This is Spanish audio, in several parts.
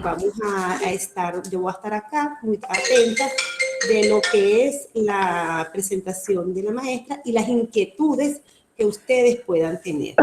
vamos a estar, yo voy a estar acá muy atenta de lo que es la presentación de la maestra y las inquietudes que ustedes puedan tener.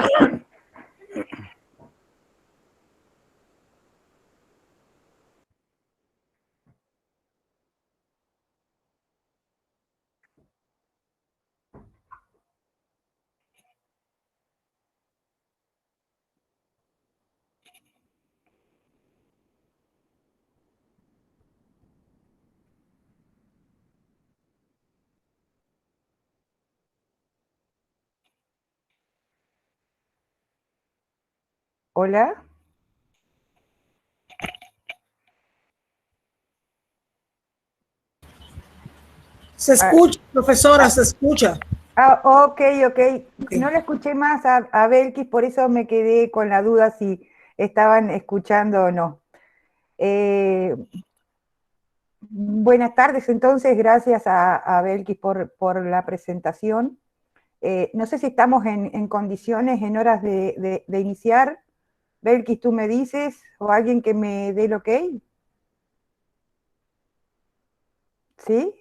Hola. Se escucha, profesora, se escucha. Ok. No la escuché más a Belkis, por eso me quedé con la duda si estaban escuchando o no. Buenas tardes, entonces, gracias a Belkis por la presentación. No sé si estamos en condiciones, en horas de iniciar. Belkis, tú me dices, o alguien que me dé el ok. ¿Sí?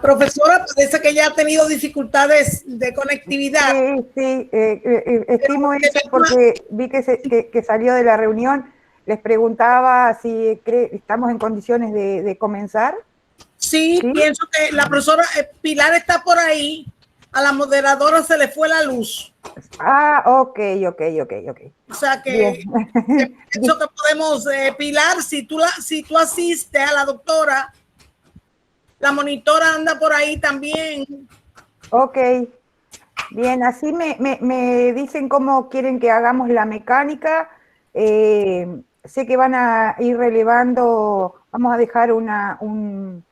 Profesora, parece que ya ha tenido dificultades de conectividad. Sí, estimo eso porque vi que salió de la reunión. Les preguntaba si estamos en condiciones de comenzar. Sí, pienso que la profesora Pilar está por ahí. A la moderadora se le fue la luz. Ok. O sea que pienso que podemos, Pilar, si tú asistes a la doctora, la monitora anda por ahí también. Ok, bien, así me dicen cómo quieren que hagamos la mecánica. Sé que van a ir relevando, vamos a dejar un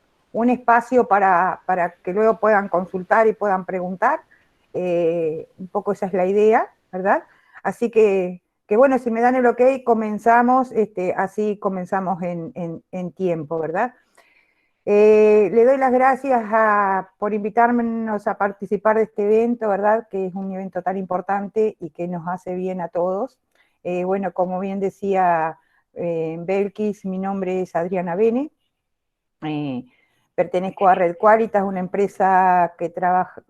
espacio para que luego puedan consultar y puedan preguntar. Un poco esa es la idea, ¿verdad? Así que bueno, si me dan el ok, comenzamos, así comenzamos en tiempo, ¿verdad? Le doy las gracias por invitarnos a participar de este evento, ¿verdad? Que es un evento tan importante y que nos hace bien a todos. Bueno, como bien decía Belkis, mi nombre es Adriana Bene. Pertenezco a Red Qualitas, una empresa que trabaja,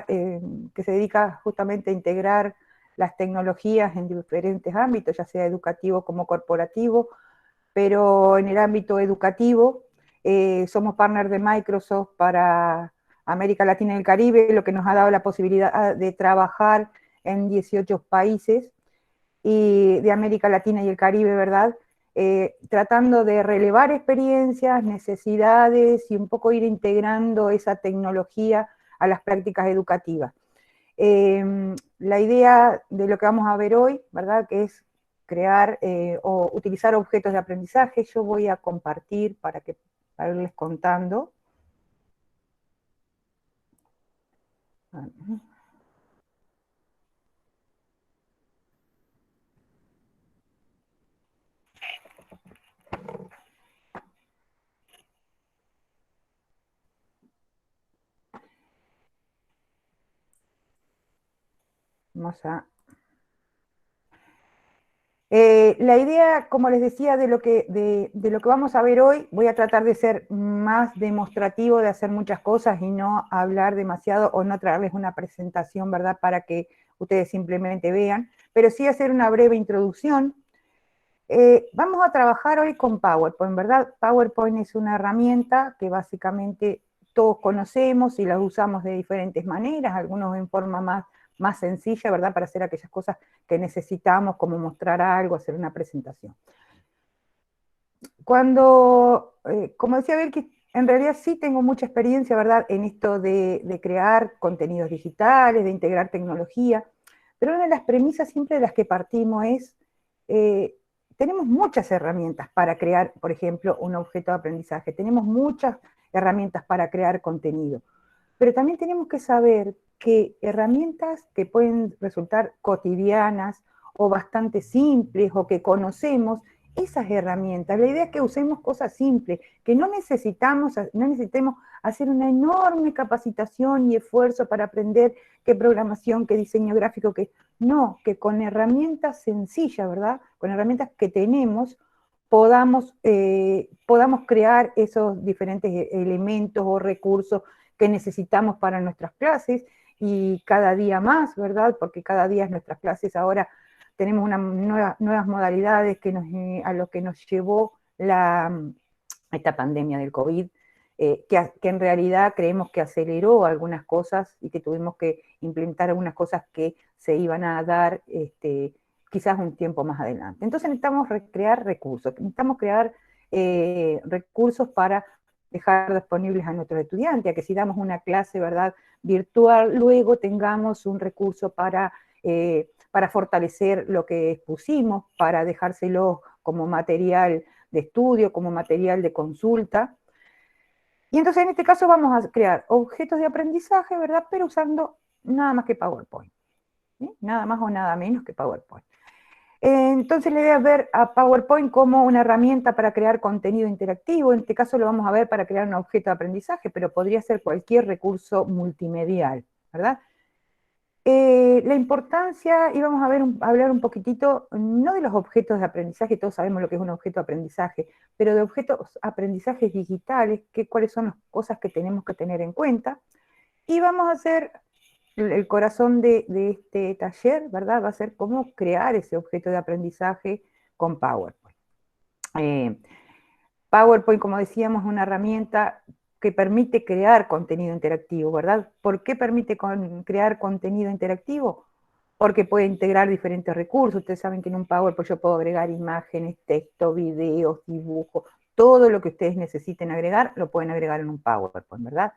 que se dedica justamente a integrar las tecnologías en diferentes ámbitos, ya sea educativo como corporativo, pero en el ámbito educativo somos partner de Microsoft para América Latina y el Caribe, lo que nos ha dado la posibilidad de trabajar en 18 países y de América Latina y el Caribe, ¿verdad? Tratando de relevar experiencias, necesidades y un poco ir integrando esa tecnología a las prácticas educativas. La idea de lo que vamos a ver hoy, ¿verdad? Que es crear o utilizar objetos de aprendizaje. Yo voy a compartir para irles contando. Vamos a... la idea, como les decía, de lo que vamos a ver hoy, voy a tratar de ser más demostrativo, de hacer muchas cosas y no hablar demasiado o no traerles una presentación, ¿verdad? Para que ustedes simplemente vean, pero sí hacer una breve introducción. Vamos a trabajar hoy con PowerPoint, ¿verdad? PowerPoint es una herramienta que básicamente todos conocemos y la usamos de diferentes maneras, algunos en forma más sencilla, ¿verdad? Para hacer aquellas cosas que necesitamos, como mostrar algo, hacer una presentación. Como decía Belkis, en realidad sí tengo mucha experiencia, ¿verdad? En esto de crear contenidos digitales, de integrar tecnología, pero una de las premisas siempre de las que partimos es... tenemos muchas herramientas para crear, por ejemplo, un objeto de aprendizaje. Tenemos muchas herramientas para crear contenido. Pero también tenemos que saber que herramientas que pueden resultar cotidianas o bastante simples o que conocemos esas herramientas. La idea es que usemos cosas simples, que no necesitemos hacer una enorme capacitación y esfuerzo para aprender qué programación, qué diseño gráfico, no, que con herramientas sencillas, ¿verdad? Con herramientas que tenemos, podamos crear esos diferentes elementos o recursos que necesitamos para nuestras clases, y cada día más, ¿verdad? Porque cada día nuestras clases ahora tenemos nuevas modalidades a lo que nos llevó esta pandemia del COVID, que en realidad creemos que aceleró algunas cosas y que tuvimos que implementar algunas cosas que se iban a dar quizás un tiempo más adelante. Entonces necesitamos crear recursos, necesitamos crear recursos para dejar disponibles a nuestros estudiantes, a que si damos una clase, ¿verdad?, virtual, luego tengamos un recurso para fortalecer lo que expusimos, para dejárselo como material de estudio, como material de consulta. Y entonces en este caso vamos a crear objetos de aprendizaje, ¿verdad?, pero usando nada más que PowerPoint, ¿sí? Nada más o nada menos que PowerPoint. Entonces la idea es ver a PowerPoint como una herramienta para crear contenido interactivo. En este caso lo vamos a ver para crear un objeto de aprendizaje, pero podría ser cualquier recurso multimedial, ¿verdad? La importancia, y vamos a hablar un poquitito, no de los objetos de aprendizaje, todos sabemos lo que es un objeto de aprendizaje, pero de objetos de aprendizajes digitales, cuáles son las cosas que tenemos que tener en cuenta. Y vamos a hacer el corazón de este taller, ¿verdad? Va a ser cómo crear ese objeto de aprendizaje con PowerPoint. PowerPoint, como decíamos, es una herramienta que permite crear contenido interactivo, ¿verdad? ¿Por qué permite crear contenido interactivo? Porque puede integrar diferentes recursos. Ustedes saben que en un PowerPoint yo puedo agregar imágenes, texto, videos, dibujos, todo lo que ustedes necesiten agregar, lo pueden agregar en un PowerPoint, ¿verdad?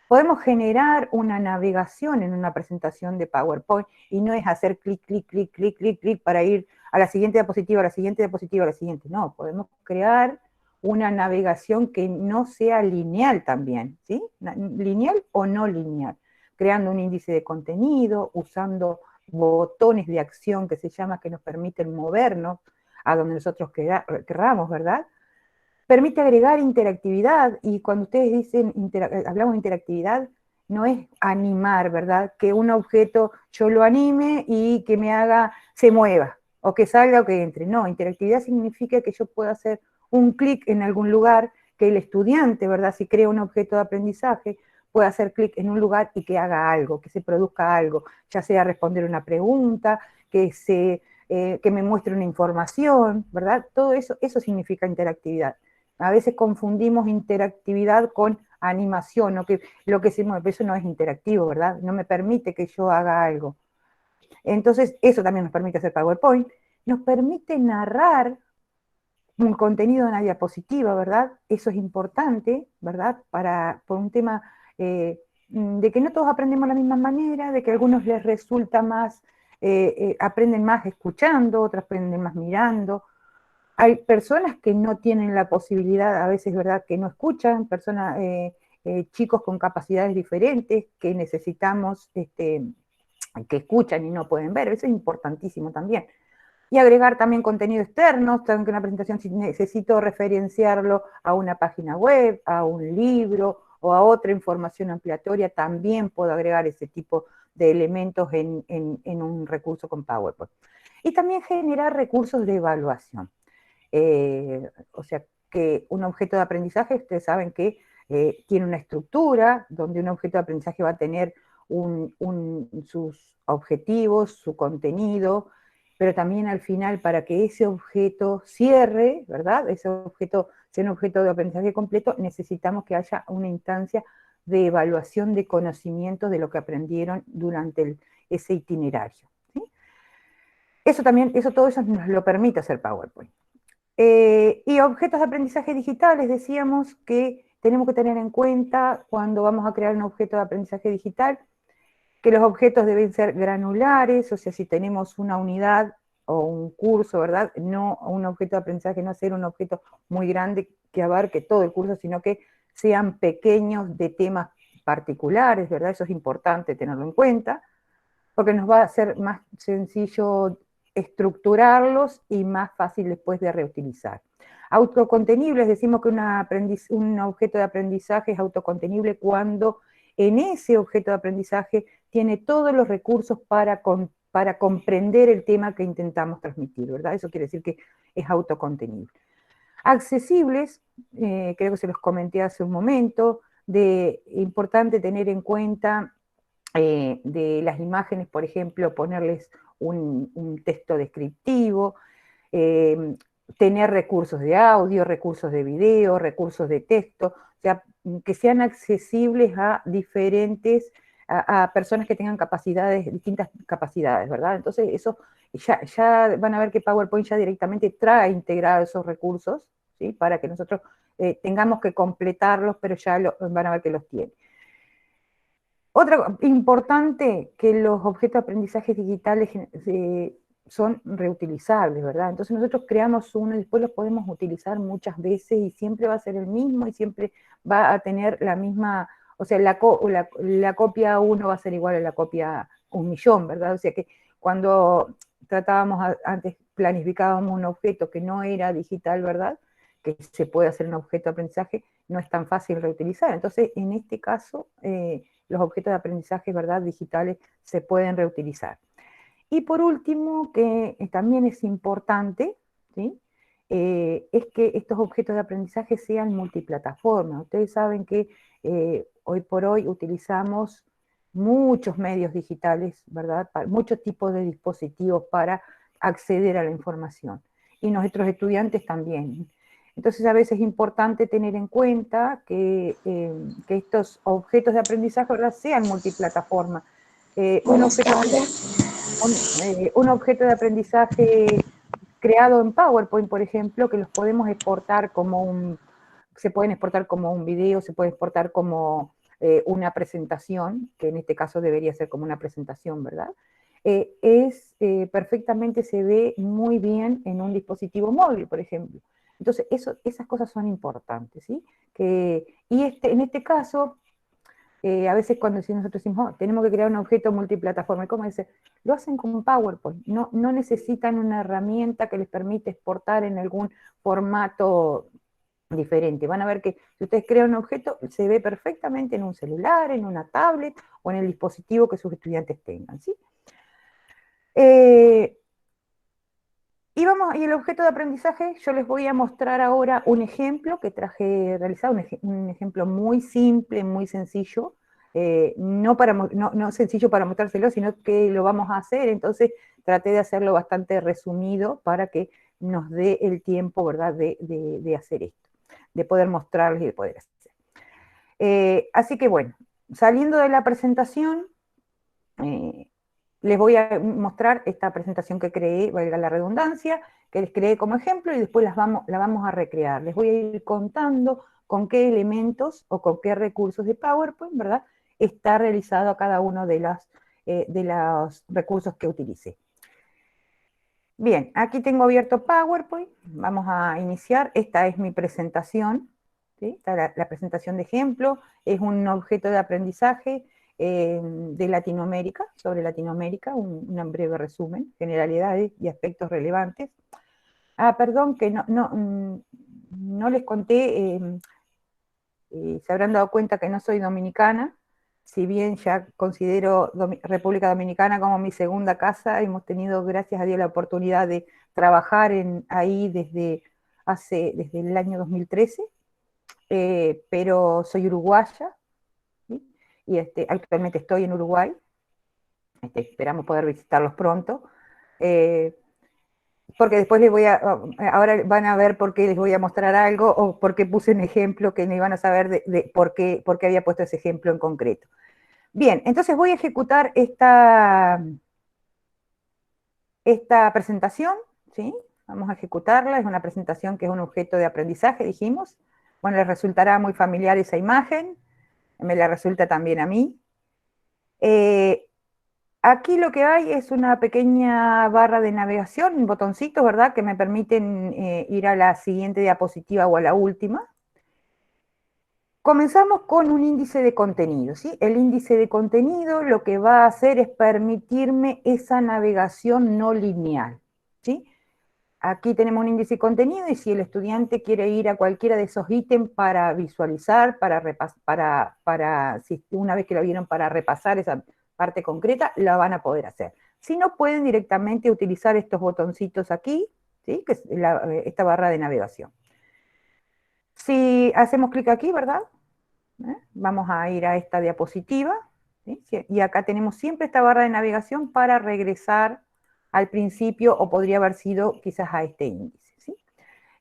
Podemos generar una navegación en una presentación de PowerPoint y no es hacer clic, clic, clic, clic, clic, clic para ir a la siguiente diapositiva, a la siguiente diapositiva, a la siguiente. No, podemos crear una navegación que no sea lineal también, ¿sí? Lineal o no lineal, creando un índice de contenido, usando botones de acción que se llama, que nos permiten movernos a donde nosotros querramos, ¿verdad? Permite agregar interactividad, y cuando ustedes dicen, hablamos de interactividad, no es animar, ¿verdad? Que un objeto yo lo anime y que se mueva, o que salga o que entre. No, interactividad significa que yo pueda hacer un clic en algún lugar, que el estudiante, ¿verdad?, si crea un objeto de aprendizaje, pueda hacer clic en un lugar y que haga algo, que se produzca algo, ya sea responder una pregunta, que me muestre una información, ¿verdad? Todo eso significa interactividad. A veces confundimos interactividad con animación, o que lo que se mueve, eso no es interactivo, ¿verdad? No me permite que yo haga algo. Entonces, eso también nos permite hacer PowerPoint. Nos permite narrar un contenido en una diapositiva, ¿verdad? Eso es importante, ¿verdad? Por un tema de que no todos aprendemos de la misma manera, de que a algunos les resulta más, aprenden más escuchando, otros aprenden más mirando. Hay personas que no tienen la posibilidad, a veces, ¿verdad?, que no escuchan, chicos con capacidades diferentes, que necesitamos, que escuchan y no pueden ver. Eso es importantísimo también. Y agregar también contenido externo, que una presentación, si necesito referenciarlo a una página web, a un libro o a otra información ampliatoria, también puedo agregar ese tipo de elementos en un recurso con PowerPoint. Y también generar recursos de evaluación. O sea, que un objeto de aprendizaje, ustedes saben que tiene una estructura, donde un objeto de aprendizaje va a tener sus objetivos, su contenido, pero también al final, para que ese objeto cierre, ¿verdad?, ese objeto sea un objeto de aprendizaje completo, necesitamos que haya una instancia de evaluación de conocimiento de lo que aprendieron durante ese itinerario, ¿sí? Todo eso nos lo permite hacer PowerPoint. Y objetos de aprendizaje digitales, decíamos que tenemos que tener en cuenta cuando vamos a crear un objeto de aprendizaje digital, que los objetos deben ser granulares, o sea, si tenemos una unidad o un curso, ¿verdad? No un objeto de aprendizaje, no ser un objeto muy grande que abarque todo el curso, sino que sean pequeños de temas particulares, ¿verdad? Eso es importante tenerlo en cuenta, porque nos va a ser más sencillo estructurarlos y más fácil después de reutilizar. Autocontenibles, decimos que un objeto de aprendizaje es autocontenible cuando en ese objeto de aprendizaje tiene todos los recursos para comprender el tema que intentamos transmitir, ¿verdad? Eso quiere decir que es autocontenible. Accesibles, creo que se los comenté hace un momento, importante tener en cuenta de las imágenes, por ejemplo, ponerles un texto descriptivo, tener recursos de audio, recursos de video, recursos de texto, o sea, que sean accesibles a a personas que tengan distintas capacidades, ¿verdad? Entonces, eso ya van a ver que PowerPoint ya directamente trae integrados esos recursos, ¿sí? Para que nosotros tengamos que completarlos, pero ya van a ver que los tiene. Otra importante, que los objetos de aprendizaje digitales son reutilizables, ¿verdad? Entonces nosotros creamos uno y después los podemos utilizar muchas veces y siempre va a ser el mismo y siempre va a tener la misma, o sea, la copia 1 va a ser igual a la copia 1.000.000, ¿verdad? O sea que cuando antes planificábamos un objeto que no era digital, ¿verdad? Que se puede hacer un objeto de aprendizaje, no es tan fácil reutilizar. Entonces, en este caso, los objetos de aprendizaje, ¿verdad?, digitales se pueden reutilizar. Y por último, que también es importante, ¿sí?, es que estos objetos de aprendizaje sean multiplataforma. Ustedes saben que hoy por hoy utilizamos muchos medios digitales, ¿verdad?, muchos tipos de dispositivos para acceder a la información. Y nuestros estudiantes también. Entonces, a veces es importante tener en cuenta que estos objetos de aprendizaje, ¿verdad?, sean multiplataforma. Un objeto de aprendizaje creado en PowerPoint, por ejemplo, que los podemos exportar se pueden exportar como un video, se puede exportar como una presentación, que en este caso debería ser como una presentación, ¿verdad? Perfectamente se ve muy bien en un dispositivo móvil, por ejemplo. Entonces, esas cosas son importantes, ¿sí? En este caso, a veces cuando nosotros decimos, tenemos que crear un objeto multiplataforma, ¿cómo dice? Lo hacen con PowerPoint, no necesitan una herramienta que les permite exportar en algún formato diferente. Van a ver que si ustedes crean un objeto, se ve perfectamente en un celular, en una tablet o en el dispositivo que sus estudiantes tengan, ¿sí? Y el objeto de aprendizaje, yo les voy a mostrar ahora un ejemplo que traje realizado, un ejemplo muy simple, muy sencillo, no sencillo para mostrárselo, sino que lo vamos a hacer, entonces traté de hacerlo bastante resumido para que nos dé el tiempo, ¿verdad?, de hacer esto, de poder mostrarles y de poder hacer. Así que bueno, saliendo de la presentación, les voy a mostrar esta presentación que creé, valga la redundancia, que les creé como ejemplo y después la vamos a recrear. Les voy a ir contando con qué elementos o con qué recursos de PowerPoint, ¿verdad?, está realizado cada uno de los recursos que utilicé. Bien, aquí tengo abierto PowerPoint, vamos a iniciar. Esta es mi presentación, ¿sí? Esta la presentación de ejemplo, es un objeto de aprendizaje de Latinoamérica, sobre Latinoamérica, un breve resumen, generalidades y aspectos relevantes. Perdón, que no les conté, se habrán dado cuenta que no soy dominicana, si bien ya considero República Dominicana como mi segunda casa, hemos tenido, gracias a Dios, la oportunidad de trabajar ahí desde el año 2013, pero soy uruguaya, ¿sí? Y actualmente estoy en Uruguay, esperamos poder visitarlos pronto, porque después ahora van a ver por qué les voy a mostrar algo, o por qué puse un ejemplo que no iban a saber de por qué había puesto ese ejemplo en concreto. Bien, entonces voy a ejecutar esta presentación, ¿sí? Vamos a ejecutarla, es una presentación que es un objeto de aprendizaje, dijimos. Bueno, les resultará muy familiar esa imagen, me la resulta también a mí. Aquí lo que hay es una pequeña barra de navegación, botoncitos, ¿verdad?, que me permiten ir a la siguiente diapositiva o a la última. Comenzamos con un índice de contenido, ¿sí? El índice de contenido lo que va a hacer es permitirme esa navegación no lineal. ¿sí? Aquí tenemos un índice de contenido y si el estudiante quiere ir a cualquiera de esos ítems para visualizar, si una vez que lo vieron para repasar esa parte concreta, la van a poder hacer. Si no, pueden directamente utilizar estos botoncitos aquí, ¿sí? Que es esta barra de navegación. Si hacemos clic aquí, ¿verdad? Vamos a ir a esta diapositiva, ¿sí? Y acá tenemos siempre esta barra de navegación para regresar al principio, o podría haber sido quizás a este índice, ¿sí?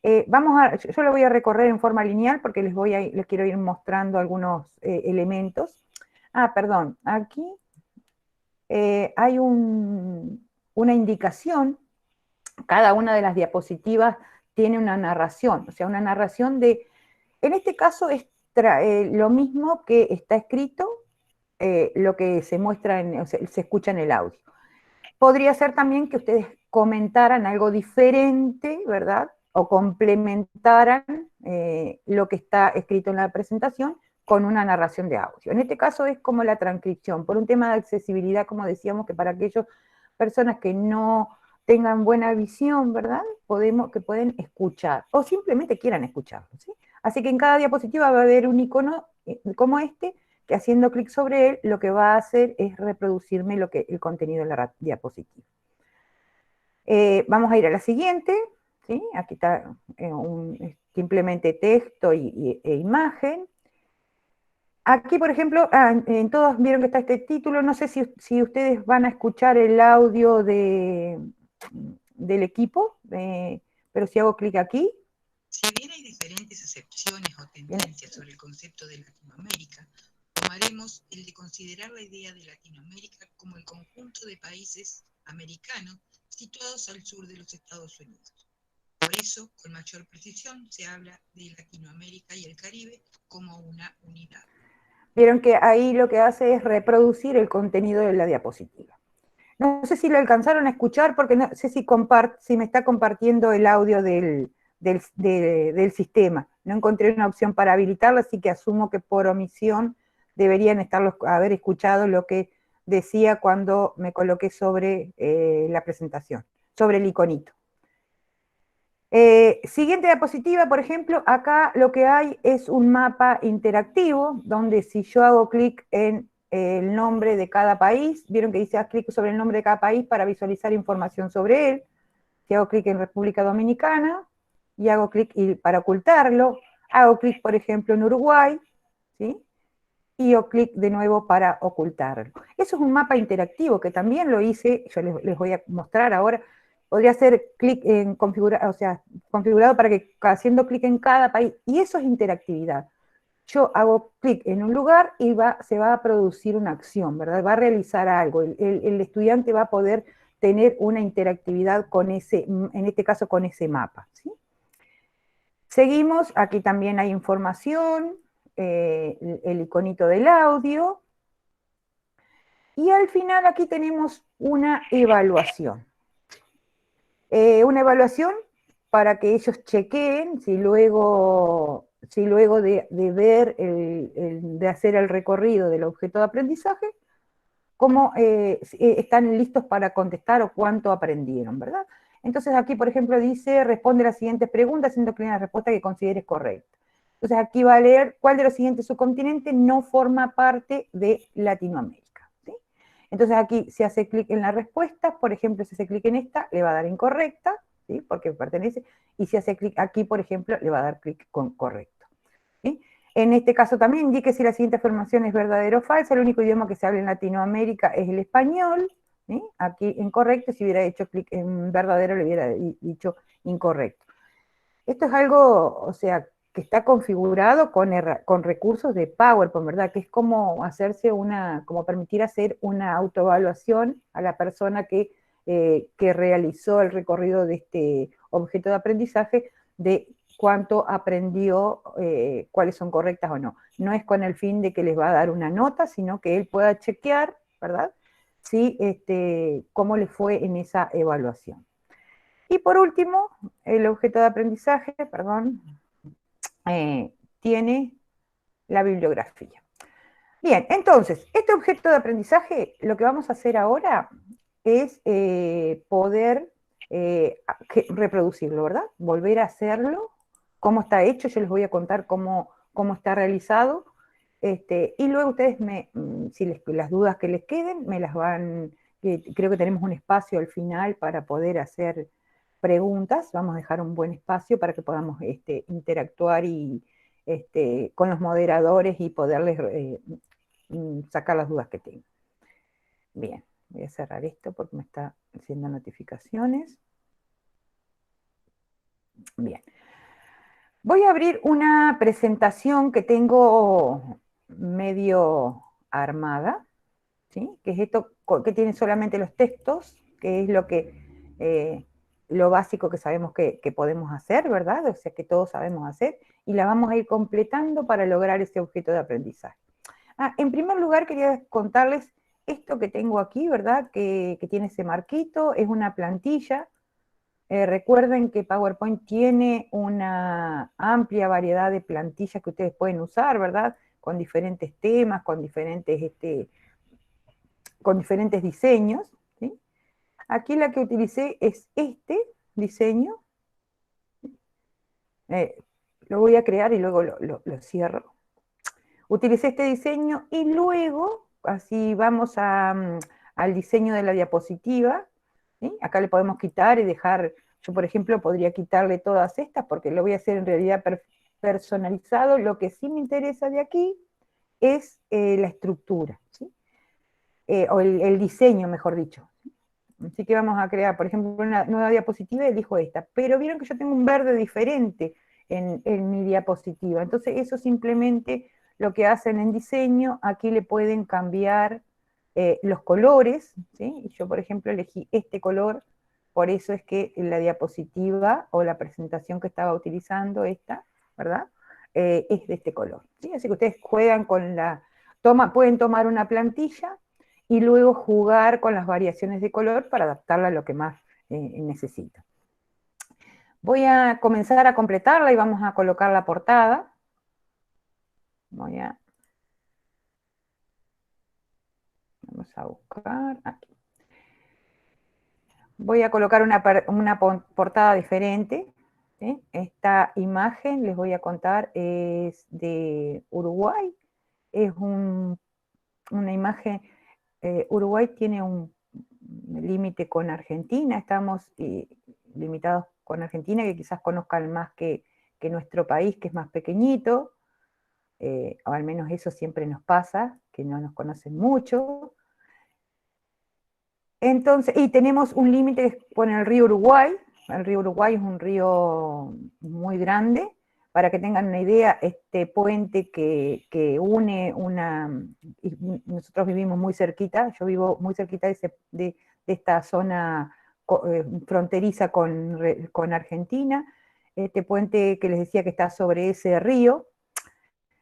Yo lo voy a recorrer en forma lineal porque les quiero ir mostrando algunos elementos. Perdón, aquí hay una indicación. Cada una de las diapositivas tiene una narración, o sea, una narración en este caso es lo mismo que está escrito, lo que se muestra, o sea, se escucha en el audio. Podría ser también que ustedes comentaran algo diferente, ¿verdad? O complementaran lo que está escrito en la presentación con una narración de audio. En este caso es como la transcripción, por un tema de accesibilidad, como decíamos, que para aquellas personas que no tengan buena visión, ¿verdad? Que pueden escuchar, o simplemente quieran escucharlo, ¿sí? Así que en cada diapositiva va a haber un icono como este, que haciendo clic sobre él, lo que va a hacer es reproducirme el contenido de la diapositiva. Vamos a ir a la siguiente, ¿sí? Aquí está simplemente texto e imagen. Aquí, por ejemplo, en todos vieron que está este título, no sé si ustedes van a escuchar el audio del equipo, pero si hago clic aquí. Si bien hay diferentes acepciones o tendencias sobre el concepto de Latinoamérica, tomaremos el de considerar la idea de Latinoamérica como el conjunto de países americanos situados al sur de los Estados Unidos. Por eso, con mayor precisión, se habla de Latinoamérica y el Caribe como una unidad. Vieron que ahí lo que hace es reproducir el contenido de la diapositiva. No sé si lo alcanzaron a escuchar, porque no sé si me está compartiendo el audio del sistema. No encontré una opción para habilitarlo, así que asumo que por omisión deberían haber escuchado lo que decía cuando me coloqué sobre la presentación, sobre el iconito. Siguiente diapositiva, por ejemplo, acá lo que hay es un mapa interactivo, donde si yo hago clic en el nombre de cada país, vieron que dice haz clic sobre el nombre de cada país para visualizar información sobre él. Si hago clic en República Dominicana, y hago clic para ocultarlo, hago clic, por ejemplo, en Uruguay, ¿sí? Y hago clic de nuevo para ocultarlo. Eso es un mapa interactivo que también lo hice, yo les voy a mostrar ahora. Podría hacer clic en configurado para que haciendo clic en cada país, y eso es interactividad. Yo hago clic en un lugar y se va a producir una acción, ¿verdad? Va a realizar algo, el estudiante va a poder tener una interactividad con en este caso con ese mapa, ¿sí? Seguimos, aquí también hay información, el iconito del audio, y al final aquí tenemos una evaluación. Una evaluación para que ellos chequeen si luego de ver, de hacer el recorrido del objeto de aprendizaje, cómo están listos para contestar o cuánto aprendieron, ¿verdad? Entonces aquí, por ejemplo, dice, responde las siguientes preguntas, haciendo clic en la respuesta que consideres correcta. Entonces aquí va a leer cuál de los siguientes subcontinentes no forma parte de Latinoamérica, ¿sí? Entonces aquí se hace clic en la respuesta, por ejemplo, si hace clic en esta, le va a dar incorrecta, ¿sí? Porque pertenece, y si hace clic aquí, por ejemplo, le va a dar clic con correcto, ¿sí? En este caso también indique si la siguiente afirmación es verdadera o falsa. El único idioma que se habla en Latinoamérica es el español, ¿sí? Aquí incorrecto, si hubiera hecho clic en verdadero le hubiera dicho incorrecto. Esto es algo, o sea, que está configurado con recursos de PowerPoint, ¿verdad? Que es como como permitir hacer una autoevaluación a la persona que realizó el recorrido de este objeto de aprendizaje, de cuánto aprendió, cuáles son correctas o no. No es con el fin de que les va a dar una nota, sino que él pueda chequear, ¿verdad? Sí, cómo le fue en esa evaluación. Y por último, el objeto de aprendizaje, tiene la bibliografía. Bien, entonces, este objeto de aprendizaje, lo que vamos a hacer ahora es poder reproducirlo, ¿verdad? Volver a hacerlo, cómo está hecho, yo les voy a contar cómo está realizado, y luego ustedes, si las dudas que les queden, me las van, creo que tenemos un espacio al final para poder hacer preguntas, vamos a dejar un buen espacio para que podamos interactuar y, con los moderadores y poderles sacar las dudas que tengan. Bien, voy a cerrar esto porque me está haciendo notificaciones. Bien. Voy a abrir una presentación que tengo medio armada, ¿sí? Que es esto que tiene solamente los textos, que es lo básico que sabemos que podemos hacer, ¿verdad? O sea, que todos sabemos hacer, y la vamos a ir completando para lograr ese objeto de aprendizaje. En primer lugar, quería contarles esto que tengo aquí, ¿verdad? Que tiene ese marquito, es una plantilla. Recuerden que PowerPoint tiene una amplia variedad de plantillas que ustedes pueden usar, ¿verdad? Con diferentes temas, con diferentes diseños, ¿sí? Aquí la que utilicé es este diseño. Lo voy a crear y luego lo cierro. Utilicé este diseño y luego, así vamos al diseño de la diapositiva, ¿sí? Acá le podemos quitar y dejar, yo por ejemplo podría quitarle todas estas porque lo voy a hacer en realidad personalizado. Lo que sí me interesa de aquí es la estructura, ¿sí? O el diseño, mejor dicho. Así que vamos a crear, por ejemplo, una nueva diapositiva y elijo esta. Pero vieron que yo tengo un verde diferente en mi diapositiva. Entonces eso simplemente lo que hacen en diseño, aquí le pueden cambiar los colores, ¿sí? Yo, por ejemplo, elegí este color, por eso es que la diapositiva o la presentación que estaba utilizando, esta, ¿verdad? Es de este color, ¿sí? Así que ustedes juegan con pueden tomar una plantilla y luego jugar con las variaciones de color para adaptarla a lo que más necesito. Voy a comenzar a completarla y vamos a colocar la portada. Vamos a buscar aquí. Voy a colocar una portada diferente, ¿sí? Esta imagen, les voy a contar, es de Uruguay. Es una imagen, Uruguay tiene un límite con Argentina, estamos limitados con Argentina, que quizás conozcan más que nuestro país, que es más pequeñito, o al menos eso siempre nos pasa, que no nos conocen mucho. Entonces, y tenemos un límite con el río Uruguay. El río Uruguay es un río muy grande. Para que tengan una idea, este puente que une nosotros vivimos muy cerquita, yo vivo muy cerquita de esta zona fronteriza con Argentina. Este puente que les decía que está sobre ese río,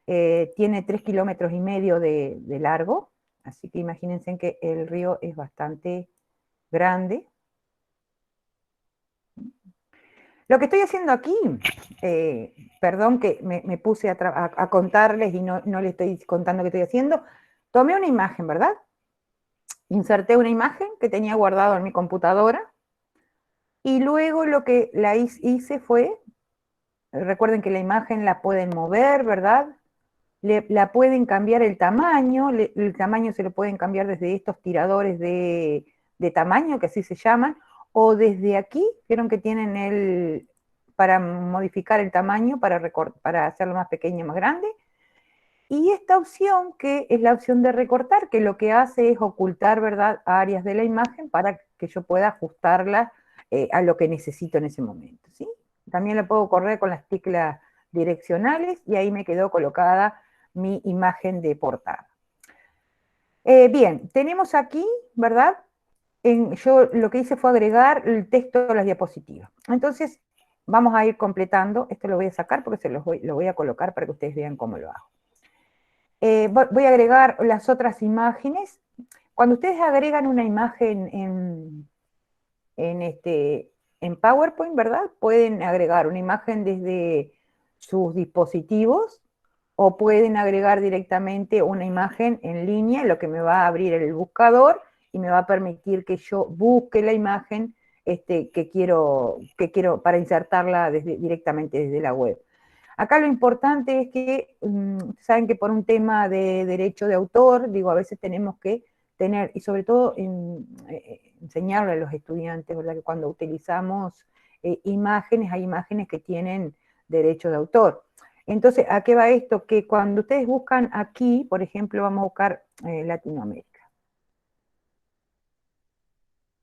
tiene 3,5 kilómetros de largo, así que imagínense que el río es bastante grande. Lo que estoy haciendo aquí, perdón que me puse a contarles y no les estoy contando qué estoy haciendo, tomé una imagen, ¿verdad? Inserté una imagen que tenía guardado en mi computadora y luego lo que hice fue, recuerden que la imagen la pueden mover, ¿verdad? La pueden cambiar el tamaño se lo pueden cambiar desde estos tiradores de tamaño, que así se llaman, o desde aquí, vieron que tienen para modificar el tamaño, para hacerlo más pequeño, más grande, y esta opción, que es la opción de recortar, que lo que hace es ocultar, ¿verdad?, áreas de la imagen para que yo pueda ajustarla a lo que necesito en ese momento, ¿sí? También la puedo correr con las teclas direccionales y ahí me quedó colocada mi imagen de portada. Bien, tenemos aquí, ¿verdad? Yo lo que hice fue agregar el texto a las diapositivas. Entonces, vamos a ir completando. Esto lo voy a sacar porque lo voy a colocar para que ustedes vean cómo lo hago. Voy a agregar las otras imágenes. Cuando ustedes agregan una imagen en PowerPoint, ¿verdad? Pueden agregar una imagen desde sus dispositivos o pueden agregar directamente una imagen en línea, lo que me va a abrir el buscador y me va a permitir que yo busque la imagen que quiero para insertarla directamente desde la web. Acá lo importante es que, saben que por un tema de derecho de autor, digo, a veces tenemos que tener, y sobre todo enseñarle a los estudiantes, ¿verdad? Que cuando utilizamos imágenes, hay imágenes que tienen derecho de autor. Entonces, ¿a qué va esto? Que cuando ustedes buscan aquí, por ejemplo, vamos a buscar Latinoamérica.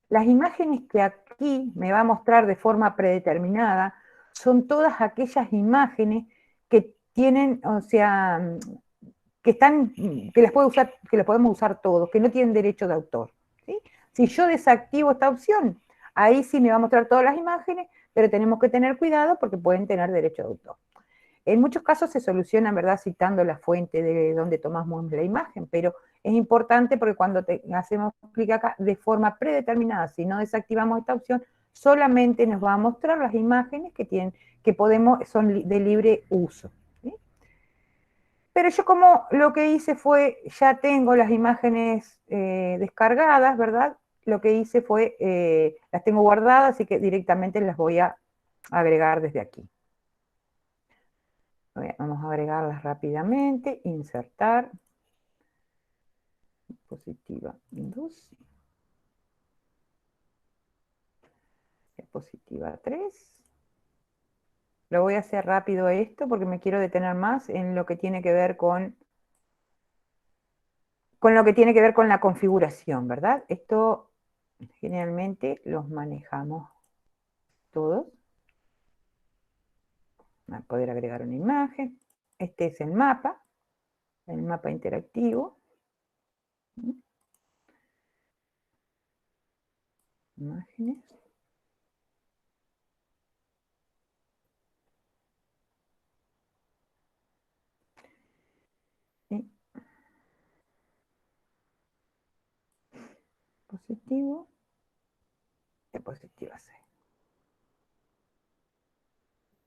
Las imágenes que aquí me va a mostrar de forma predeterminada son todas aquellas imágenes que tienen, o sea, que las podemos usar todos, que no tienen derecho de autor, ¿sí? Si yo desactivo esta opción, ahí sí me va a mostrar todas las imágenes, pero tenemos que tener cuidado porque pueden tener derecho de autor. En muchos casos se soluciona, ¿verdad?, citando la fuente de donde tomamos la imagen, pero es importante porque cuando hacemos clic acá, de forma predeterminada, si no desactivamos esta opción, solamente nos va a mostrar las imágenes son de libre uso, ¿sí? Pero yo como lo que hice fue, ya tengo las imágenes descargadas, ¿verdad? Lo que hice fue, las tengo guardadas, así que directamente las voy a agregar desde aquí. Vamos a agregarlas rápidamente, insertar, diapositiva 2, diapositiva 3. Lo voy a hacer rápido esto porque me quiero detener más en lo que tiene que ver con lo que tiene que ver con la configuración, ¿verdad? Esto generalmente los manejamos todos. Voy a poder agregar una imagen. Este es el mapa interactivo. Imágenes. ¿Sí? Positivo. Diapositiva 6.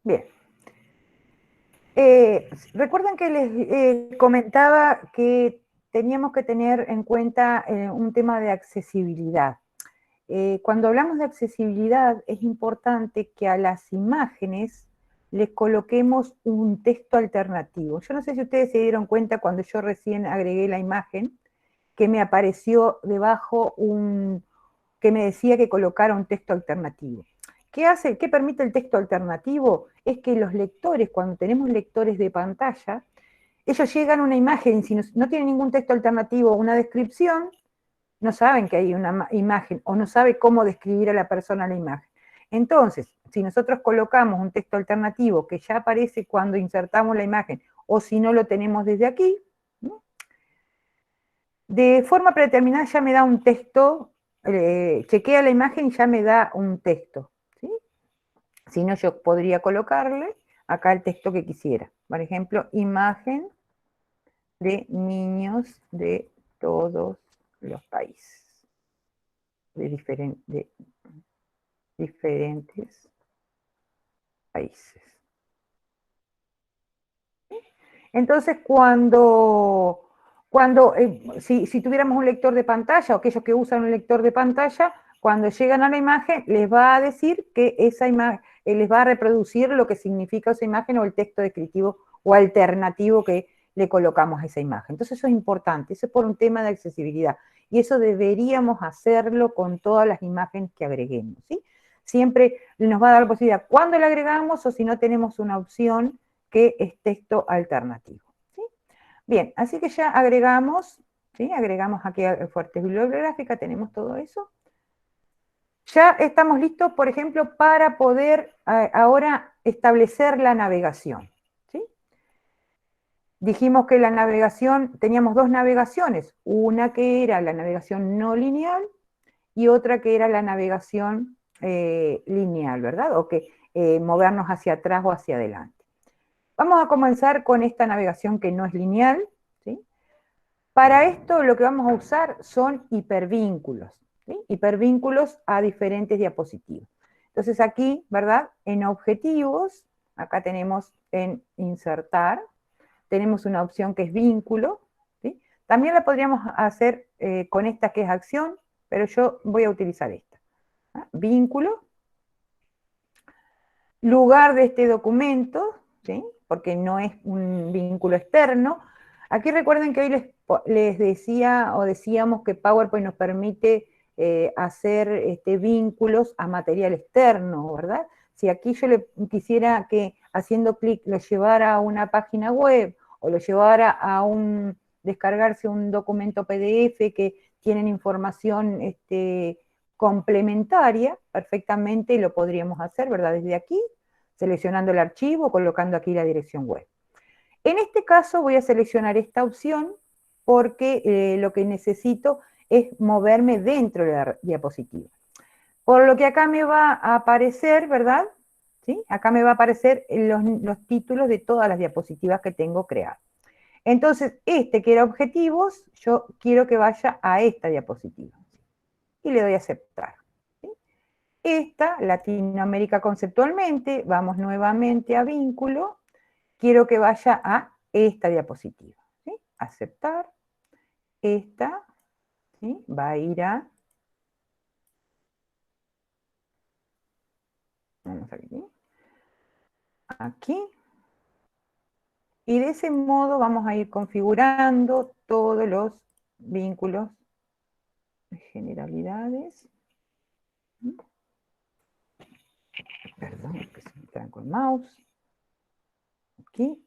Bien. Recuerden que les comentaba que teníamos que tener en cuenta un tema de accesibilidad. Cuando hablamos de accesibilidad es importante que a las imágenes les coloquemos un texto alternativo. Yo no sé si ustedes se dieron cuenta cuando yo recién agregué la imagen, que me apareció debajo que me decía que colocara un texto alternativo. ¿Qué permite el texto alternativo? Es que los lectores, cuando tenemos lectores de pantalla, ellos llegan a una imagen y si no tienen ningún texto alternativo o una descripción, no saben que hay una imagen o no sabe cómo describir a la persona la imagen. Entonces, si nosotros colocamos un texto alternativo que ya aparece cuando insertamos la imagen o si no lo tenemos desde aquí, ¿no? De forma predeterminada ya me da un texto, chequea la imagen y ya me da un texto. ¿Sí? Si no, yo podría colocarle acá el texto que quisiera. Por ejemplo, imagen de niños de todos los países. De diferentes países. Entonces, si tuviéramos un lector de pantalla, o aquellos que usan un lector de pantalla, cuando llegan a la imagen, les va a decir que esa imagen, les va a reproducir lo que significa esa imagen o el texto descriptivo o alternativo que le colocamos a esa imagen. Entonces eso es importante, eso es por un tema de accesibilidad. Y eso deberíamos hacerlo con todas las imágenes que agreguemos, ¿sí? Siempre nos va a dar la posibilidad cuando le agregamos o si no tenemos una opción que es texto alternativo, ¿sí? Bien, así que ya agregamos, ¿sí? Agregamos aquí a fuente bibliográfica, tenemos todo eso. Ya estamos listos, por ejemplo, para poder ahora establecer la navegación, ¿sí? Dijimos que la navegación, teníamos dos navegaciones, una que era la navegación no lineal y otra que era la navegación lineal, ¿verdad? O que movernos hacia atrás o hacia adelante. Vamos a comenzar con esta navegación que no es lineal, ¿sí? Para esto lo que vamos a usar son hipervínculos, ¿sí? Hipervínculos a diferentes diapositivas. Entonces aquí, ¿verdad? En objetivos, acá tenemos en insertar, tenemos una opción que es vínculo, ¿sí? También la podríamos hacer con esta que es acción, pero yo voy a utilizar esta. Vínculo, lugar de este documento, ¿sí? Porque no es un vínculo externo. Aquí recuerden que hoy les decía o decíamos que PowerPoint nos permite hacer vínculos a material externo, ¿verdad? Si aquí yo le quisiera que haciendo clic lo llevara a una página web o lo llevara a descargarse un documento PDF que tienen información complementaria, perfectamente lo podríamos hacer, ¿verdad? Desde aquí, seleccionando el archivo, colocando aquí la dirección web. En este caso voy a seleccionar esta opción porque lo que necesito es moverme dentro de la diapositiva. Por lo que acá me va a aparecer, ¿verdad? ¿Sí? Acá me va a aparecer los títulos de todas las diapositivas que tengo creadas. Entonces, que era objetivos, yo quiero que vaya a esta diapositiva. Y le doy a aceptar. ¿Sí? Esta, Latinoamérica conceptualmente, vamos nuevamente a vínculo, quiero que vaya a esta diapositiva. ¿Sí? Aceptar. Esta, ¿sí? Va a ir a... Vamos aquí. Aquí. Y de ese modo vamos a ir configurando todos los vínculos de generalidades. Perdón, que se me tranco el mouse. Aquí.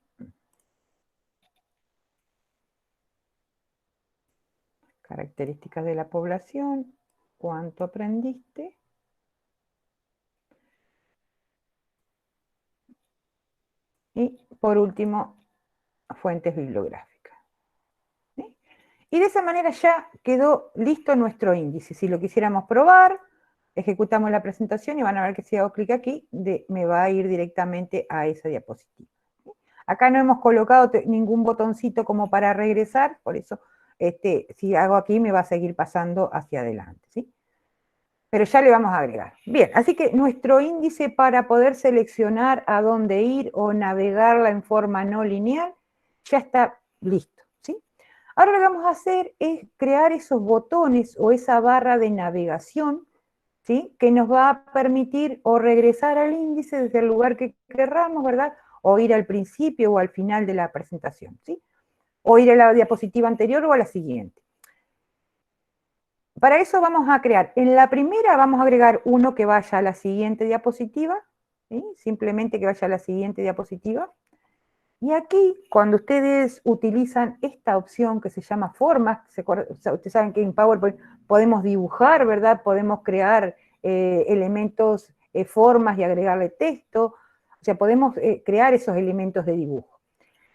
Características de la población. ¿Cuánto aprendiste? Y por último, fuentes bibliográficas. ¿Sí? Y de esa manera ya quedó listo nuestro índice. Si lo quisiéramos probar, ejecutamos la presentación y van a ver que si hago clic aquí, me va a ir directamente a esa diapositiva. ¿Sí? Acá no hemos colocado ningún botoncito como para regresar, por eso si hago aquí me va a seguir pasando hacia adelante. ¿Sí? Pero ya le vamos a agregar. Bien, así que nuestro índice para poder seleccionar a dónde ir o navegarla en forma no lineal ya está listo, ¿sí? Ahora lo que vamos a hacer es crear esos botones o esa barra de navegación, ¿sí? Que nos va a permitir o regresar al índice desde el lugar que querramos, ¿verdad? O ir al principio o al final de la presentación, ¿sí? O ir a la diapositiva anterior o a la siguiente. Para eso vamos a crear, en la primera vamos a agregar uno que vaya a la siguiente diapositiva, ¿sí? Simplemente que vaya a la siguiente diapositiva. Y aquí, cuando ustedes utilizan esta opción que se llama formas, ustedes saben que en PowerPoint podemos dibujar, ¿verdad? Podemos crear elementos, formas y agregarle texto, o sea, podemos crear esos elementos de dibujo.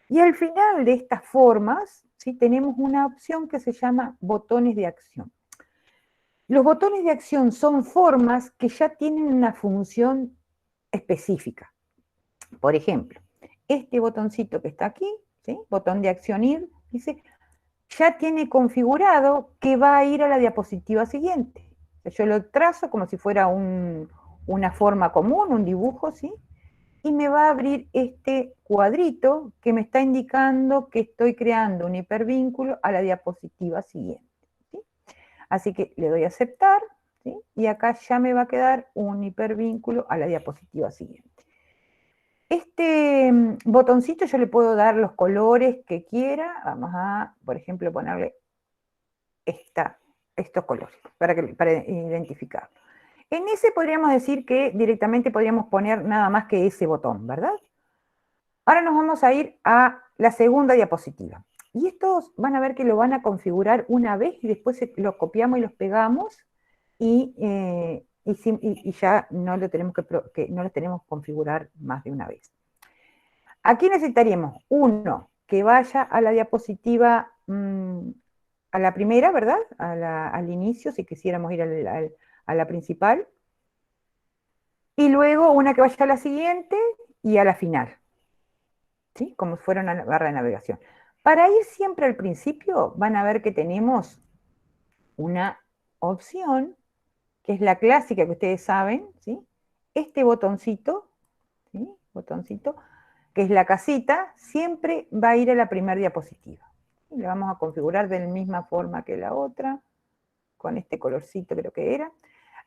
Y al final de estas formas, ¿sí? Tenemos una opción que se llama botones de acción. Los botones de acción son formas que ya tienen una función específica. Por ejemplo, este botoncito que está aquí, ¿sí? Botón de acción ir, dice, ya tiene configurado que va a ir a la diapositiva siguiente. Yo lo trazo como si fuera una forma común, un dibujo, ¿sí? Y me va a abrir este cuadrito que me está indicando que estoy creando un hipervínculo a la diapositiva siguiente. Así que le doy a aceptar, ¿sí? Y acá ya me va a quedar un hipervínculo a la diapositiva siguiente. Este botoncito yo le puedo dar los colores que quiera. Vamos a, por ejemplo, ponerle estos colores para identificarlo. En ese podríamos decir que directamente podríamos poner nada más que ese botón, ¿verdad? Ahora nos vamos a ir a la segunda diapositiva. Y estos van a ver que lo van a configurar una vez y después los copiamos y los pegamos y ya no lo tenemos no lo tenemos que configurar más de una vez. Aquí necesitaríamos uno que vaya a la diapositiva, a la primera, ¿verdad? Al inicio, si quisiéramos ir a la principal. Y luego una que vaya a la siguiente y a la final. ¿Sí? Como si fuera una barra de navegación. Para ir siempre al principio, van a ver que tenemos una opción, que es la clásica que ustedes saben, ¿sí? Este botoncito, ¿sí? Botoncito, que es la casita, siempre va a ir a la primera diapositiva. Y le vamos a configurar de la misma forma que la otra, con este colorcito creo que era.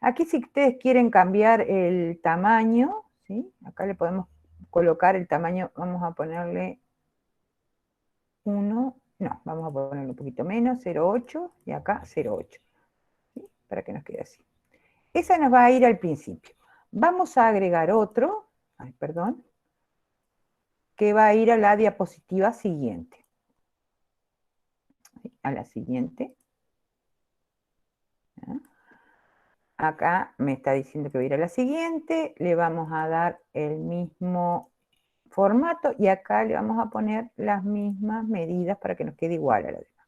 Aquí si ustedes quieren cambiar el tamaño, ¿sí? Acá le podemos colocar el tamaño, vamos a ponerle 1, no, vamos a ponerle un poquito menos, 0,8 y acá 0,8, ¿sí? Para que nos quede así. Esa nos va a ir al principio. Vamos a agregar otro, perdón, que va a ir a la diapositiva siguiente. A la siguiente. ¿Ya? Acá me está diciendo que va a ir a la siguiente, le vamos a dar el mismo formato y acá le vamos a poner las mismas medidas para que nos quede igual a la demás.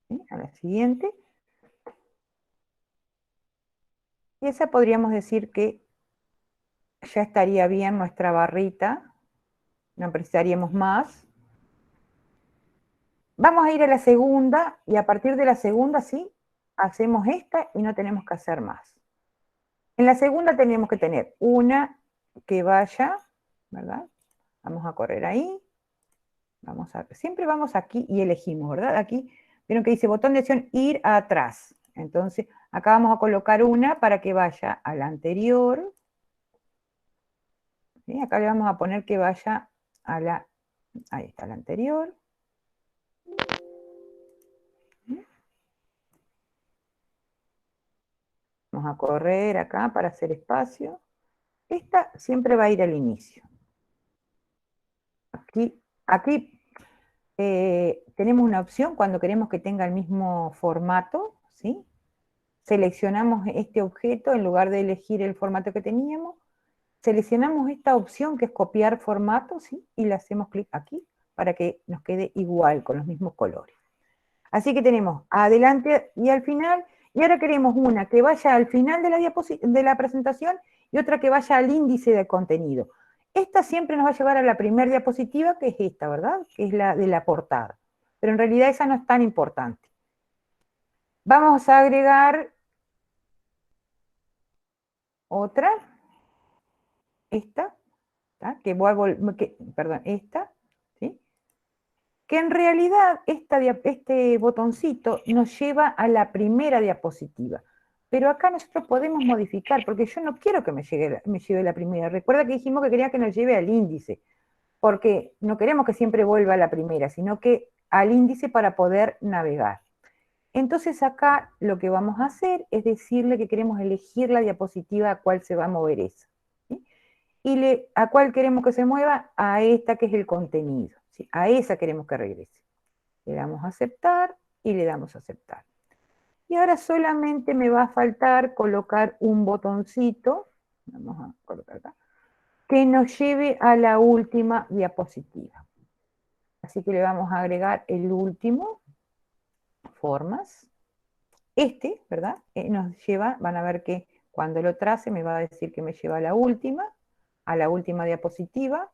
¿Sí? A la siguiente. Y esa podríamos decir que ya estaría bien nuestra barrita, no precisaríamos más. Vamos a ir a la segunda y a partir de la segunda sí, hacemos esta y no tenemos que hacer más. En la segunda tenemos que tener una que vaya, ¿verdad? Vamos a correr ahí. Siempre vamos aquí y elegimos, ¿verdad? Aquí, vieron que dice botón de acción ir atrás. Entonces, acá vamos a colocar una para que vaya a la anterior. ¿Sí? Acá le vamos a poner que vaya a la, ahí está la anterior. Vamos a correr acá para hacer espacio. Esta siempre va a ir al inicio. Aquí tenemos una opción cuando queremos que tenga el mismo formato, ¿sí? Seleccionamos este objeto en lugar de elegir el formato que teníamos. Seleccionamos esta opción que es copiar formato, ¿sí? Y le hacemos clic aquí para que nos quede igual, con los mismos colores. Así que tenemos adelante y al final, y ahora queremos una que vaya al final de la presentación y otra que vaya al índice de contenido. Esta siempre nos va a llevar a la primera diapositiva, que es esta, ¿verdad? Que es la de la portada. Pero en realidad esa no es tan importante. Vamos a agregar otra, esta, ¿tá? Perdón, esta, ¿sí? Que en realidad este botoncito nos lleva a la primera diapositiva. Pero acá nosotros podemos modificar, porque yo no quiero que me lleve la primera. Recuerda que dijimos que quería que nos lleve al índice, porque no queremos que siempre vuelva a la primera, sino que al índice para poder navegar. Entonces acá lo que vamos a hacer es decirle que queremos elegir la diapositiva a cuál se va a mover esa. ¿Sí? Y a cuál queremos que se mueva, a esta que es el contenido. ¿Sí? A esa queremos que regrese. Le damos a aceptar y le damos a aceptar. Y ahora solamente me va a faltar colocar un botoncito, vamos a colocar acá, que nos lleve a la última diapositiva. Así que le vamos a agregar el último, formas. ¿Verdad? Nos lleva, van a ver que cuando lo trace me va a decir que me lleva a la última diapositiva.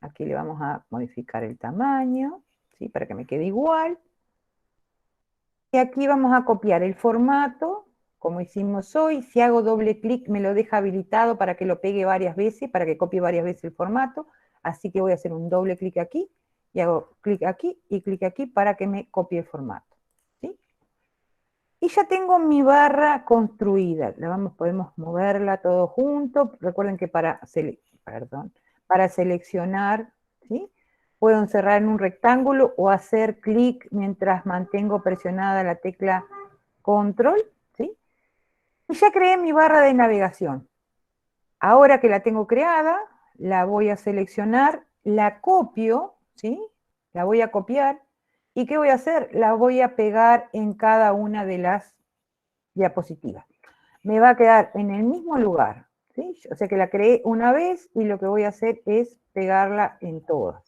Aquí le vamos a modificar el tamaño, ¿sí? Para que me quede igual. Y aquí vamos a copiar el formato, como hicimos hoy. Si hago doble clic me lo deja habilitado para que lo pegue varias veces, para que copie varias veces el formato. Así que voy a hacer un doble clic aquí, y hago clic aquí y clic aquí para que me copie el formato. ¿Sí? Y ya tengo mi barra construida. Podemos moverla todo junto. Recuerden que para seleccionar, ¿sí? Puedo encerrar en un rectángulo o hacer clic mientras mantengo presionada la tecla control, ¿sí? Y ya creé mi barra de navegación. Ahora que la tengo creada, la voy a seleccionar, la copio, ¿sí? La voy a copiar. ¿Y qué voy a hacer? La voy a pegar en cada una de las diapositivas. Me va a quedar en el mismo lugar, ¿sí? O sea que la creé una vez y lo que voy a hacer es pegarla en todas.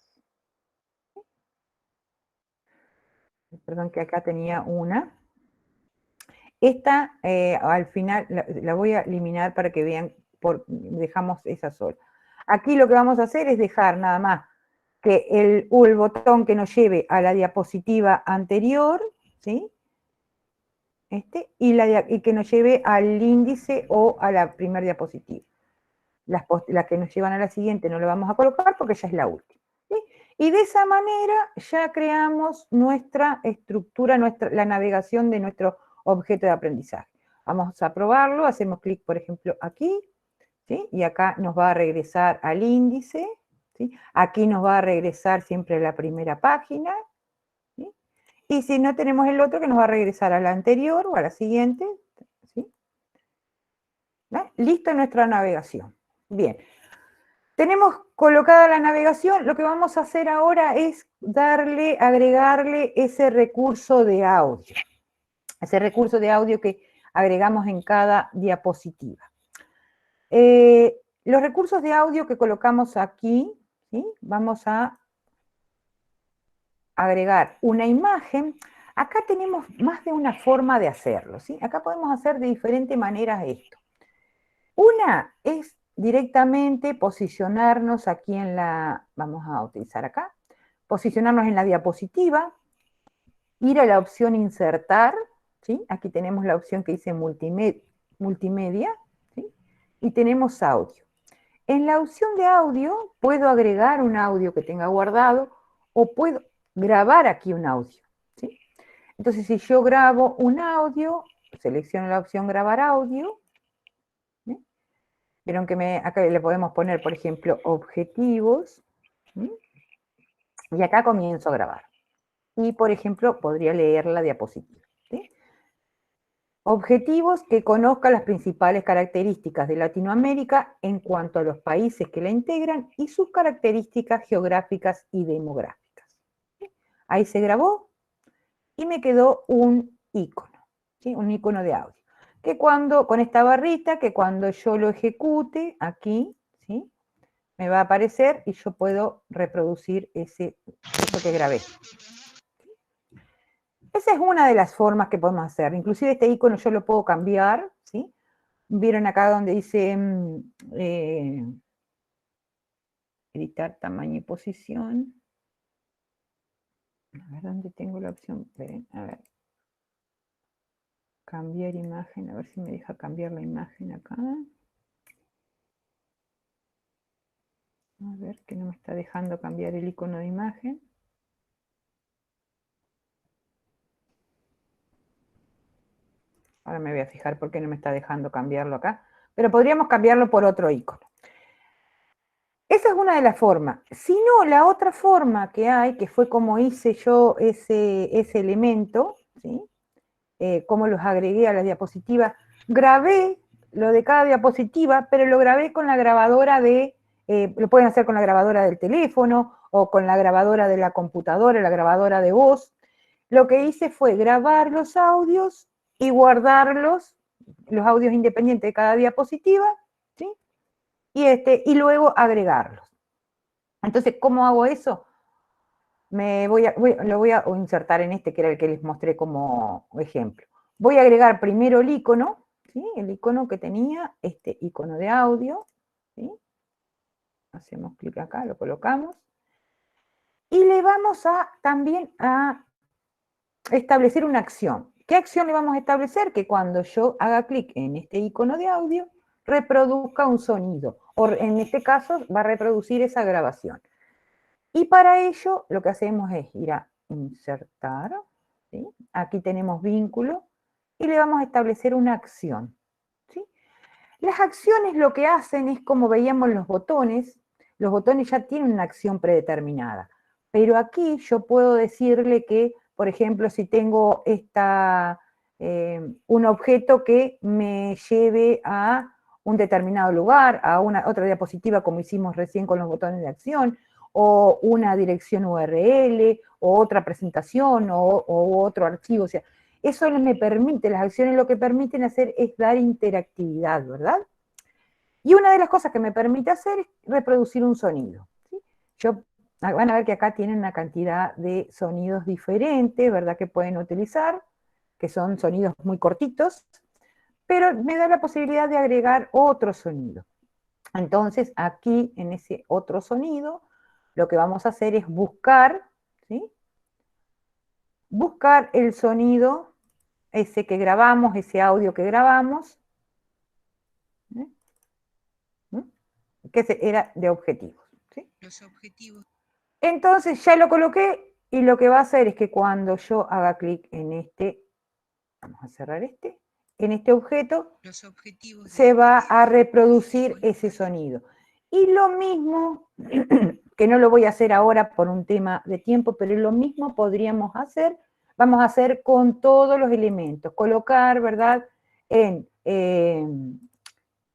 Perdón que acá tenía una. Esta al final la voy a eliminar para que vean, dejamos esa sola. Aquí lo que vamos a hacer es dejar nada más que el botón que nos lleve a la diapositiva anterior, ¿sí? Y que nos lleve al índice o a la primera diapositiva. Las que nos llevan a la siguiente no la vamos a colocar porque ya es la última. ¿Sí? Y de esa manera ya creamos nuestra estructura, la navegación de nuestro objeto de aprendizaje. Vamos a probarlo, hacemos clic, por ejemplo, aquí, ¿sí? Y acá nos va a regresar al índice, ¿sí? Aquí nos va a regresar siempre a la primera página, ¿sí? Y si no tenemos el otro, que nos va a regresar a la anterior o a la siguiente, ¿sí? ¿Ven? Listo nuestra navegación. Bien. Tenemos colocada la navegación, lo que vamos a hacer ahora es agregarle ese recurso de audio. Ese recurso de audio que agregamos en cada diapositiva. Los recursos de audio que colocamos aquí, ¿sí? Vamos a agregar una imagen. Acá tenemos más de una forma de hacerlo, ¿sí? Acá podemos hacer de diferentes maneras esto. Una es directamente posicionarnos aquí en la, vamos a utilizar acá, posicionarnos en la diapositiva, ir a la opción insertar, ¿sí? Aquí tenemos la opción que dice multimedia, ¿sí? Y tenemos audio. En la opción de audio puedo agregar un audio que tenga guardado o puedo grabar aquí un audio, ¿sí? Entonces, si yo grabo un audio, selecciono la opción grabar audio, ¿sí? Vieron que acá le podemos poner, por ejemplo, objetivos, ¿sí? Y acá comienzo a grabar. Y, por ejemplo, podría leer la diapositiva, ¿sí? Objetivos que conozcan las principales características de Latinoamérica en cuanto a los países que la integran y sus características geográficas y demográficas. ¿Sí? Ahí se grabó y me quedó un icono, ¿sí? Un icono de audio. Que con esta barrita, que cuando yo lo ejecute aquí, ¿sí? Me va a aparecer y yo puedo reproducir eso que grabé. Esa es una de las formas que podemos hacer. Inclusive este icono yo lo puedo cambiar, ¿sí? Vieron acá donde dice editar tamaño y posición. A ver dónde tengo la opción. Esperen, a ver. Cambiar imagen, a ver si me deja cambiar la imagen acá. A ver, que no me está dejando cambiar el icono de imagen. Ahora me voy a fijar por qué no me está dejando cambiarlo acá. Pero podríamos cambiarlo por otro icono. Esa es una de las formas. Si no, la otra forma que hay, que fue como hice yo ese elemento, ¿sí? Cómo los agregué a la diapositiva, grabé lo de cada diapositiva, pero lo grabé con la grabadora lo pueden hacer con la grabadora del teléfono o con la grabadora de la computadora, la grabadora de voz. Lo que hice fue grabar los audios y guardarlos, los audios independientes de cada diapositiva, ¿sí? Y luego agregarlos. Entonces, ¿cómo hago eso? Lo voy a insertar en este, que era el que les mostré como ejemplo. Voy a agregar primero el icono, ¿sí? El icono que tenía, este icono de audio, ¿sí? Hacemos clic acá, lo colocamos. Y le vamos también a establecer una acción. ¿Qué acción le vamos a establecer? Que cuando yo haga clic en este icono de audio, reproduzca un sonido. O en este caso, va a reproducir esa grabación. Y para ello, lo que hacemos es ir a insertar, ¿sí? Aquí tenemos vínculo, y le vamos a establecer una acción, ¿sí? Las acciones lo que hacen es, como veíamos los botones ya tienen una acción predeterminada, pero aquí yo puedo decirle que, por ejemplo, si tengo un objeto que me lleve a un determinado lugar, a otra diapositiva como hicimos recién con los botones de acción, o una dirección URL, o otra presentación, o otro archivo. O sea, eso me permite, las acciones lo que permiten hacer es dar interactividad, ¿verdad? Y una de las cosas que me permite hacer es reproducir un sonido, ¿sí? Van a ver que acá tienen una cantidad de sonidos diferentes, ¿verdad? Que pueden utilizar, que son sonidos muy cortitos, pero me da la posibilidad de agregar otro sonido. Entonces, aquí, en ese otro sonido, lo que vamos a hacer es buscar, ¿sí? Buscar el sonido, ese que grabamos, ese audio que grabamos, ¿sí? Que era de objetivos, ¿sí? Los objetivos. Entonces, ya lo coloqué, y lo que va a hacer es que cuando yo haga clic en este vamos a cerrar este, en este objeto Los objetivos se va a reproducir ese sonido. Y lo mismo, que no lo voy a hacer ahora por un tema de tiempo, pero lo mismo podríamos hacer, vamos a hacer con todos los elementos, colocar, ¿verdad?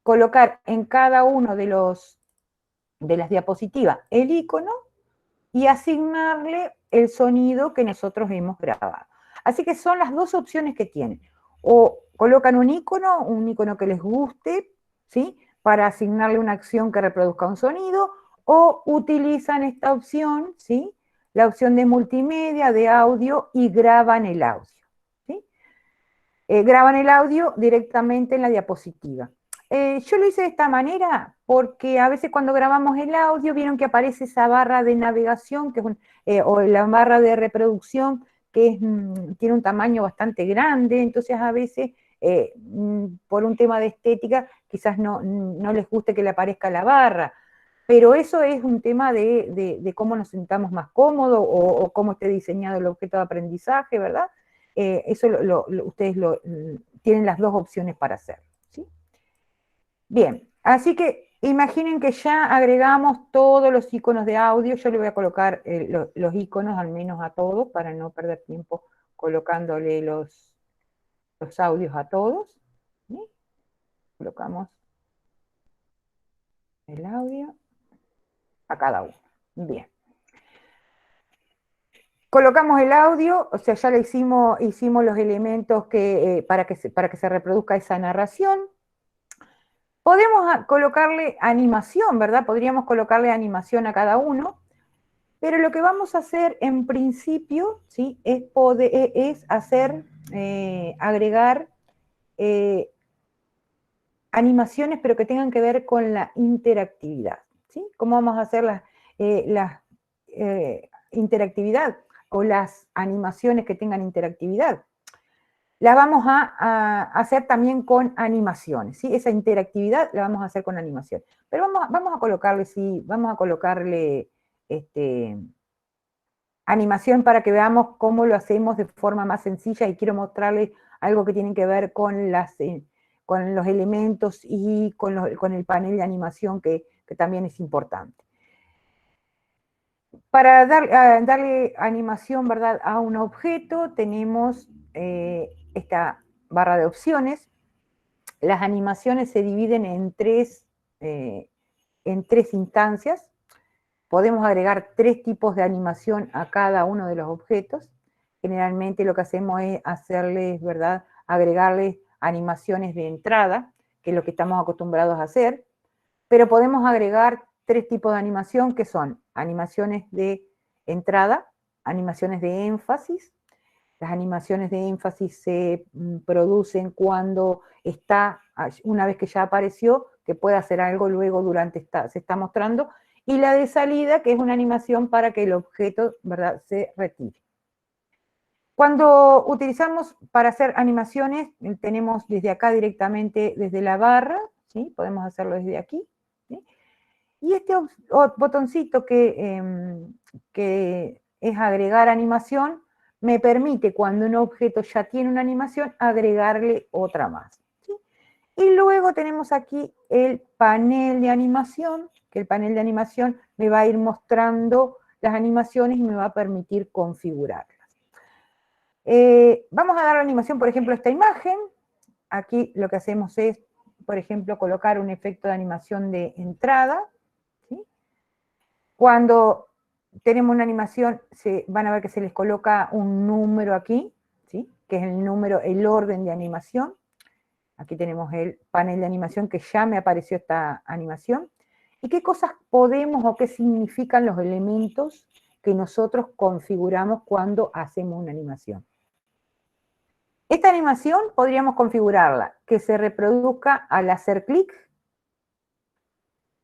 Colocar en cada uno de las diapositivas el icono y asignarle el sonido que nosotros hemos grabado. Así que son las dos opciones que tienen. O colocan un icono que les guste, ¿sí? Para asignarle una acción que reproduzca un sonido, o utilizan esta opción, ¿sí? La opción de multimedia, de audio, y graban el audio, ¿sí? Graban el audio directamente en la diapositiva. Yo lo hice de esta manera porque a veces cuando grabamos el audio vieron que aparece esa barra de navegación que es o la barra de reproducción que tiene un tamaño bastante grande, entonces a veces por un tema de estética quizás no les guste que le aparezca la barra, pero eso es un tema de cómo nos sintamos más cómodos o cómo esté diseñado el objeto de aprendizaje, ¿verdad? Eso ustedes tienen las dos opciones para hacerlo, ¿sí? Bien, así que imaginen que ya agregamos todos los iconos de audio. Yo le voy a colocar los iconos al menos a todos para no perder tiempo colocándole los audios a todos, ¿sí? Colocamos el audio a cada uno. Bien. Colocamos el audio, o sea, ya le hicimos los elementos para que se reproduzca esa narración. Podemos colocarle animación, ¿verdad? Podríamos colocarle animación a cada uno, pero lo que vamos a hacer en principio, ¿sí? Es agregar animaciones, pero que tengan que ver con la interactividad, ¿sí? ¿Cómo vamos a hacer la interactividad o las animaciones que tengan interactividad? Las vamos a hacer también con animaciones, ¿sí? Esa interactividad la vamos a hacer con animación. Pero vamos a colocarle, sí, vamos a colocarle animación para que veamos cómo lo hacemos de forma más sencilla, y quiero mostrarles algo que tiene que ver con los elementos y con el panel de animación que también es importante. Para darle animación, ¿verdad?, a un objeto, tenemos esta barra de opciones. Las animaciones se dividen en tres instancias. Podemos agregar 3 tipos de animación a cada uno de los objetos. Generalmente lo que hacemos es ¿verdad?, agregarles animaciones de entrada, que es lo que estamos acostumbrados a hacer, pero podemos agregar 3 tipos de animación, que son animaciones de entrada, animaciones de énfasis. Las animaciones de énfasis se producen cuando una vez que ya apareció, que puede hacer algo luego se está mostrando, y la de salida, que es una animación para que el objeto, ¿verdad?, se retire. Cuando utilizamos para hacer animaciones, tenemos desde acá directamente, desde la barra, ¿sí? Podemos hacerlo desde aquí, ¿sí? Y este botoncito que es agregar animación, me permite, cuando un objeto ya tiene una animación, agregarle otra más, ¿sí? Y luego tenemos aquí el panel de animación, que el panel de animación me va a ir mostrando las animaciones y me va a permitir configurarlas. Vamos a dar la animación, por ejemplo, a esta imagen. Aquí lo que hacemos es, por ejemplo, colocar un efecto de animación de entrada, ¿sí? Cuando tenemos una animación, van a ver que se les coloca un número aquí, ¿sí?, que es el orden de animación. Aquí tenemos el panel de animación, que ya me apareció esta animación. ¿Y qué cosas podemos o qué significan los elementos que nosotros configuramos cuando hacemos una animación? Esta animación podríamos configurarla que se reproduzca al hacer clic.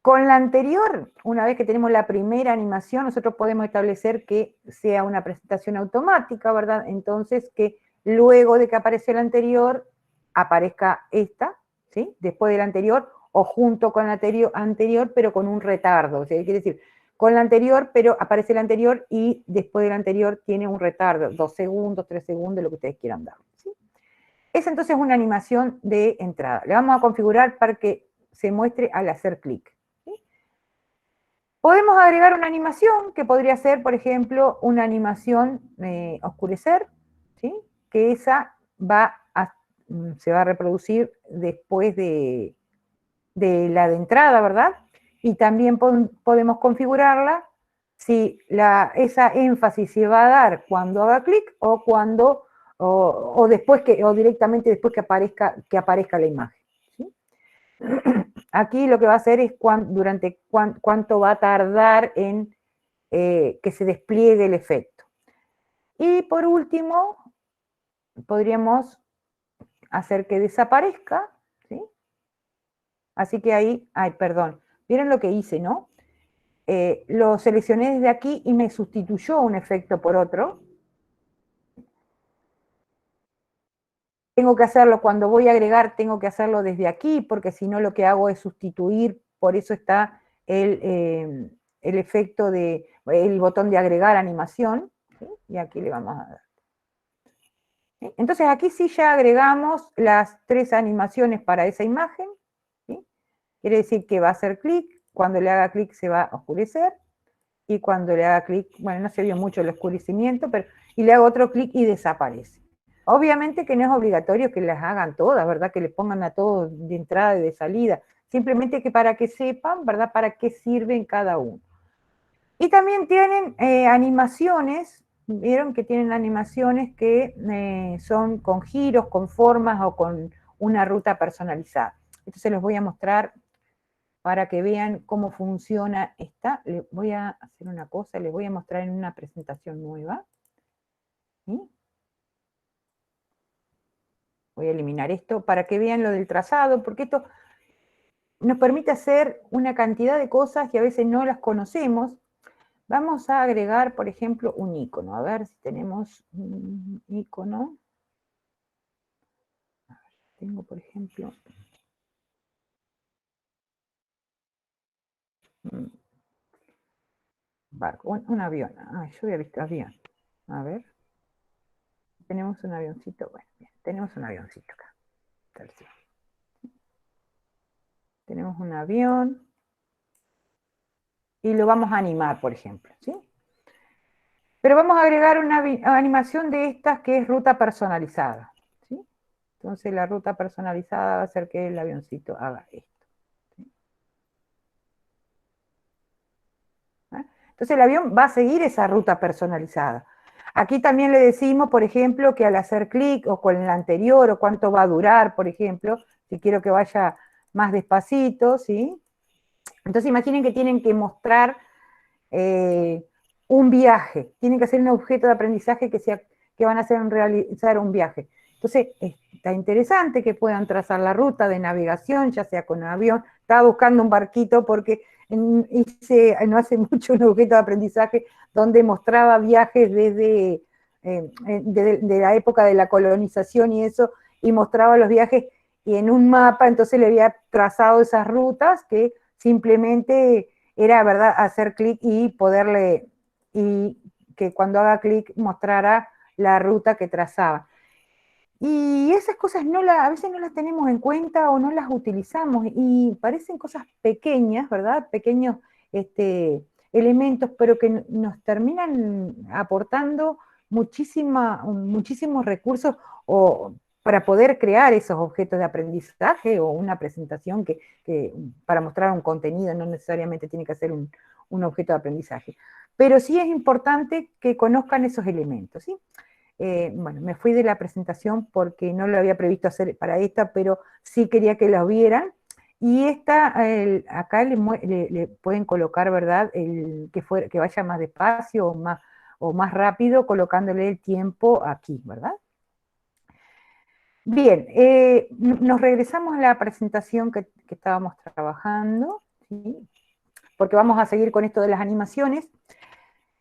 Con la anterior, una vez que tenemos la primera animación, nosotros podemos establecer que sea una presentación automática, ¿verdad? Entonces, que luego de que apareció la anterior, aparezca esta, ¿sí?, después de la anterior, o junto con la anterior, pero con un retardo. O sea, quiere decir, con la anterior, pero aparece la anterior, y después de la anterior tiene un retardo, 2 segundos, 3 segundos, lo que ustedes quieran dar, ¿sí? Es entonces una animación de entrada. Le vamos a configurar para que se muestre al hacer clic. ¿Sí? Podemos agregar una animación que podría ser, por ejemplo, una animación oscurecer, ¿sí? Que esa se va a reproducir después de la de entrada, ¿verdad? Y también podemos configurarla si esa énfasis se va a dar cuando haga clic o cuando o directamente después que aparezca la imagen. ¿Sí? Aquí lo que va a hacer es cuánto va a tardar en que se despliegue el efecto. Y por último, podríamos hacer que desaparezca, ¿sí? Así que ahí, perdón, ¿vieron lo que hice, no? Lo seleccioné desde aquí y me sustituyó un efecto por otro. Tengo que hacerlo, cuando voy a agregar, tengo que hacerlo desde aquí, porque si no lo que hago es sustituir, por eso está el efecto el botón de agregar animación, ¿sí? Y aquí le vamos a dar. ¿Sí? Entonces aquí sí ya agregamos las 3 animaciones para esa imagen, ¿sí? Quiere decir que va a hacer clic, cuando le haga clic se va a oscurecer, y cuando le haga clic, bueno, no se vio mucho el oscurecimiento, y le hago otro clic y desaparece. Obviamente que no es obligatorio que las hagan todas, ¿verdad? Que les pongan a todos de entrada y de salida. Simplemente que para que sepan, ¿verdad? Para qué sirven cada uno. Y también tienen animaciones, vieron que tienen animaciones que son con giros, con formas o con una ruta personalizada. Entonces les voy a mostrar para que vean cómo funciona esta. Les voy a hacer una cosa, les voy a mostrar en una presentación nueva. ¿Sí? Voy a eliminar esto para que vean lo del trazado, porque esto nos permite hacer una cantidad de cosas que a veces no las conocemos. Vamos a agregar, por ejemplo, un icono. A ver si tenemos un icono. Tengo, por ejemplo, barco, un avión. Yo había visto avión. A ver. Tenemos un avioncito. Bueno, bien, tenemos un avioncito acá. Tercio. Tenemos un avión. Y lo vamos a animar, por ejemplo. ¿Sí? Pero vamos a agregar una animación de estas que es ruta personalizada. ¿Sí? Entonces la ruta personalizada va a hacer que el avioncito haga esto. ¿Sí? Entonces el avión va a seguir esa ruta personalizada. Aquí también le decimos, por ejemplo, que al hacer clic o con el anterior o cuánto va a durar, por ejemplo, si quiero que vaya más despacito, ¿sí? Entonces imaginen que tienen que mostrar un viaje, tienen que hacer un objeto de aprendizaje que van a hacer realizar un viaje. Entonces, está interesante que puedan trazar la ruta de navegación, ya sea con un avión. Estaba buscando un barquito porque hice no hace mucho un objeto de aprendizaje donde mostraba viajes desde de la época de la colonización y eso, y mostraba los viajes y en un mapa, entonces le había trazado esas rutas que simplemente era, ¿verdad?, hacer clic y que cuando haga clic mostrara la ruta que trazaba. Y esas cosas a veces no las tenemos en cuenta o no las utilizamos y parecen cosas pequeñas, ¿verdad? Pequeños elementos, pero que nos terminan aportando muchísimos recursos para poder crear esos objetos de aprendizaje o una presentación para mostrar un contenido, no necesariamente tiene que ser un objeto de aprendizaje. Pero sí es importante que conozcan esos elementos, ¿sí? Bueno, me fui de la presentación porque no lo había previsto hacer para esta, pero sí quería que la vieran. Y acá le pueden colocar, ¿verdad?, que vaya más despacio o más rápido, colocándole el tiempo aquí, ¿verdad? Bien, nos regresamos a la presentación que estábamos trabajando, ¿sí? Porque vamos a seguir con esto de las animaciones.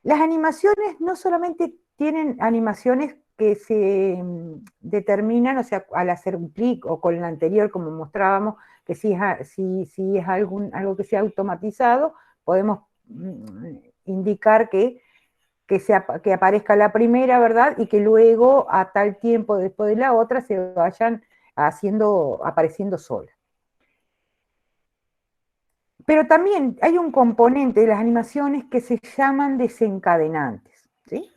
Las animaciones no solamente tienen animaciones que se determinan, o sea, al hacer un clic o con la anterior, como mostrábamos, que si es algo que sea automatizado, podemos indicar que que aparezca la primera, ¿verdad? Y que luego, a tal tiempo después de la otra, se vayan apareciendo solas. Pero también hay un componente de las animaciones que se llaman desencadenantes, ¿sí?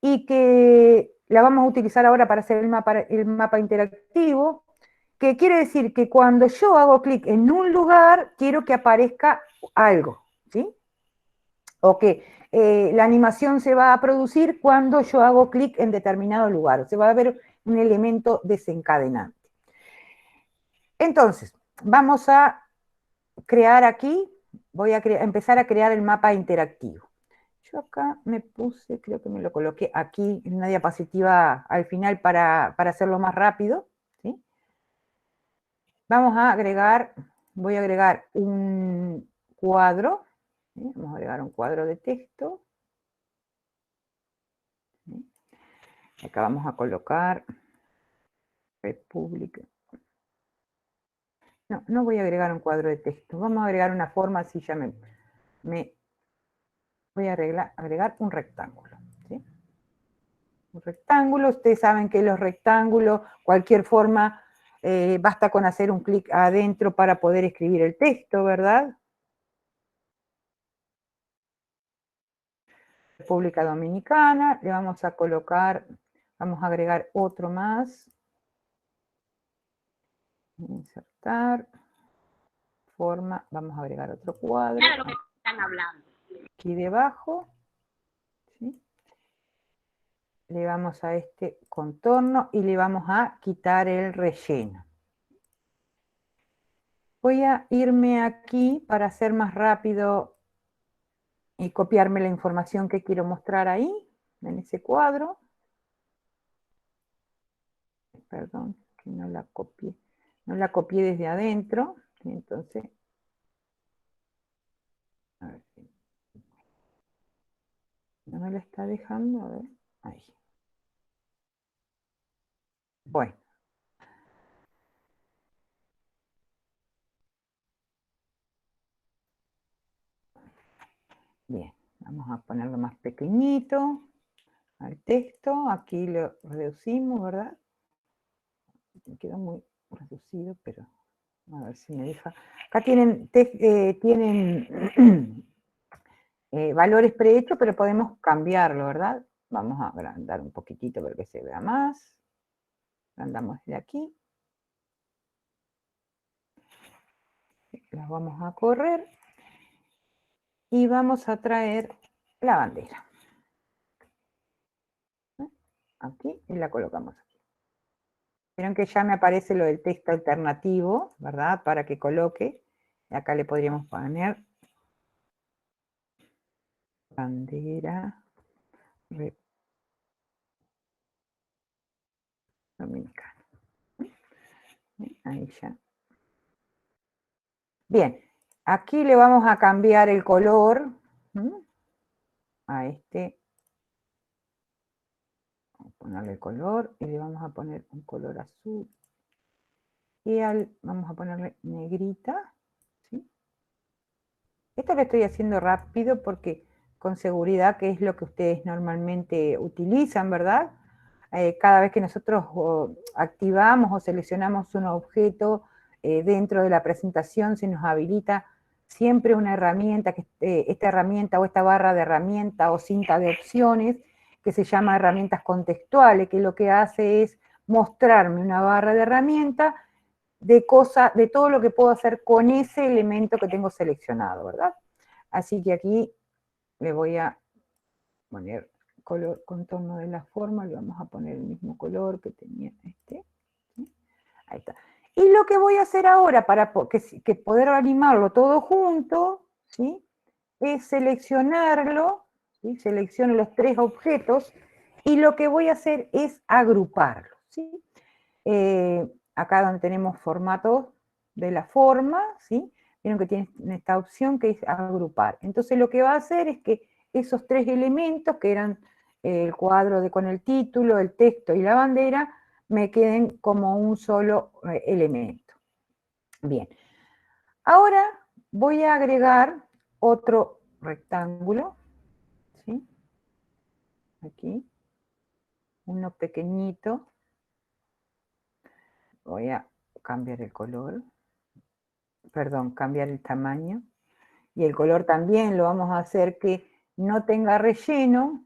Y que la vamos a utilizar ahora para hacer el mapa interactivo, que quiere decir que cuando yo hago clic en un lugar, quiero que aparezca algo, ¿sí? O que la animación se va a producir cuando yo hago clic en determinado lugar, o sea, va a haber un elemento desencadenante. Entonces, vamos a crear aquí, voy a empezar a crear el mapa interactivo. Yo acá me puse, creo que me lo coloqué aquí en una diapositiva al final para hacerlo más rápido, ¿sí? Vamos a agregar, voy a agregar un cuadro, ¿sí? Vamos a agregar un cuadro de texto. ¿Sí? Acá vamos a colocar República. No, no voy a agregar un cuadro de texto, vamos a agregar una forma, así ya me voy a agregar un rectángulo, ¿sí? Un rectángulo, ustedes saben que los rectángulos, cualquier forma, basta con hacer un clic adentro para poder escribir el texto, ¿verdad? República Dominicana, le vamos a colocar, vamos a agregar otro más. Insertar, forma, vamos a agregar otro cuadro. Nada de lo que están hablando. Aquí debajo, ¿sí? Le vamos a este contorno y le vamos a quitar el relleno. Voy a irme aquí para hacer más rápido y copiarme la información que quiero mostrar ahí, en ese cuadro. Perdón, que no la copié desde adentro. Entonces, a ver si no me la está dejando, a ver, ahí. Bueno. Bien, vamos a ponerlo más pequeñito al texto. Aquí lo reducimos, ¿verdad? Me quedó muy reducido, pero a ver si me deja. Acá tienen valores prehechos, pero podemos cambiarlo, ¿verdad? Vamos a agrandar un poquitito para que se vea más. Agrandamos de aquí. Las vamos a correr. Y vamos a traer la bandera. Aquí y la colocamos aquí. Vieron que ya me aparece lo del texto alternativo, ¿verdad? Para que coloque. Y acá le podríamos poner bandera dominicana. Ahí ya. Bien, aquí le vamos a cambiar el color a este. Vamos a ponerle el color y le vamos a poner un color azul. Y vamos a ponerle negrita. ¿Sí? Esto lo estoy haciendo rápido porque con seguridad que es lo que ustedes normalmente utilizan, ¿verdad? Cada vez que nosotros activamos o seleccionamos un objeto dentro de la presentación, se nos habilita siempre una herramienta, esta herramienta o esta barra de herramienta o cinta de opciones, que se llama herramientas contextuales, que lo que hace es mostrarme una barra de herramientas de todo lo que puedo hacer con ese elemento que tengo seleccionado, ¿verdad? Así que aquí le voy a poner color, contorno de la forma, le vamos a poner el mismo color que tenía este. ¿Sí? Ahí está. Y lo que voy a hacer ahora para que poder animarlo todo junto, ¿sí? Es seleccionarlo, ¿sí? Selecciono los tres objetos y lo que voy a hacer es agruparlo, ¿sí? Acá donde tenemos formato de la forma, ¿sí? Vieron que tiene esta opción que es agrupar. Entonces lo que va a hacer es que esos tres elementos, que eran el cuadro con el título, el texto y la bandera, me queden como un solo elemento. Bien. Ahora voy a agregar otro rectángulo, ¿sí? aquí, uno pequeñito. Voy a cambiar el color, perdón, cambiar el tamaño. Y el color también lo vamos a hacer que no tenga relleno,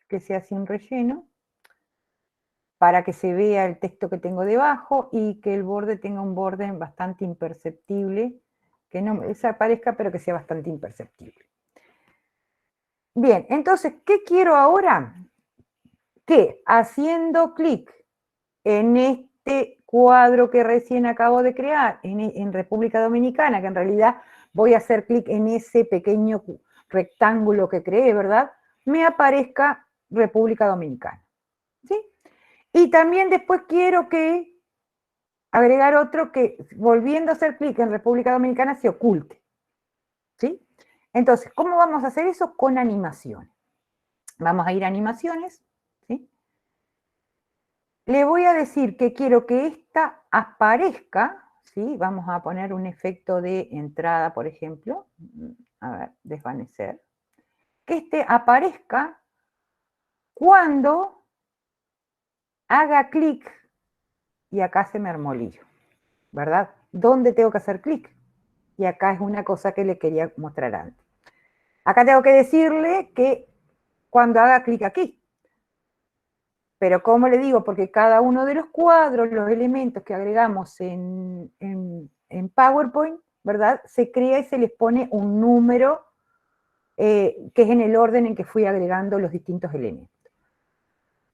que sea sin relleno, para que se vea el texto que tengo debajo y que el borde tenga un borde bastante imperceptible, que no desaparezca, pero que sea bastante imperceptible. Bien, entonces, ¿qué quiero ahora? Que haciendo clic en este cuadro que recién acabo de crear en República Dominicana, que en realidad voy a hacer clic en ese pequeño rectángulo que creé, ¿verdad? Me aparezca República Dominicana, ¿sí? Y también después quiero que agregar otro que, volviendo a hacer clic en República Dominicana, se oculte, ¿sí? Entonces, ¿cómo vamos a hacer eso? Con animaciones. Vamos a ir a animaciones, ¿sí? Le voy a decir que quiero que esta aparezca, ¿sí? Vamos a poner un efecto de entrada, por ejemplo. A ver, desvanecer. Que este aparezca cuando haga clic, y acá se me armó lío, ¿verdad? ¿Dónde tengo que hacer clic? Y acá es una cosa que le quería mostrar antes. Acá tengo que decirle que cuando haga clic aquí. Pero ¿cómo le digo? Porque cada uno de los cuadros, los elementos que agregamos en PowerPoint, ¿verdad? Se crea y se les pone un número que es en el orden en que fui agregando los distintos elementos.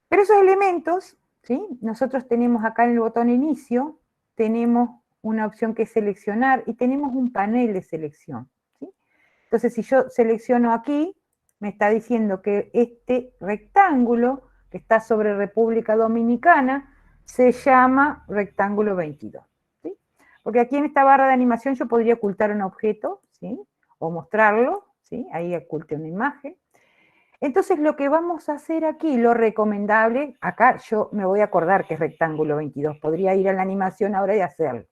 Pero esos elementos, ¿sí? Nosotros tenemos acá en el botón inicio, tenemos una opción que es seleccionar y tenemos un panel de selección, ¿sí? Entonces, si yo selecciono aquí, me está diciendo que este rectángulo que está sobre República Dominicana se llama rectángulo 22, ¿sí? Porque aquí en esta barra de animación yo podría ocultar un objeto, ¿sí? O mostrarlo, ¿sí? Ahí oculté una imagen. Entonces lo que vamos a hacer aquí, lo recomendable, acá yo me voy a acordar que es rectángulo 22, podría ir a la animación ahora y hacerlo.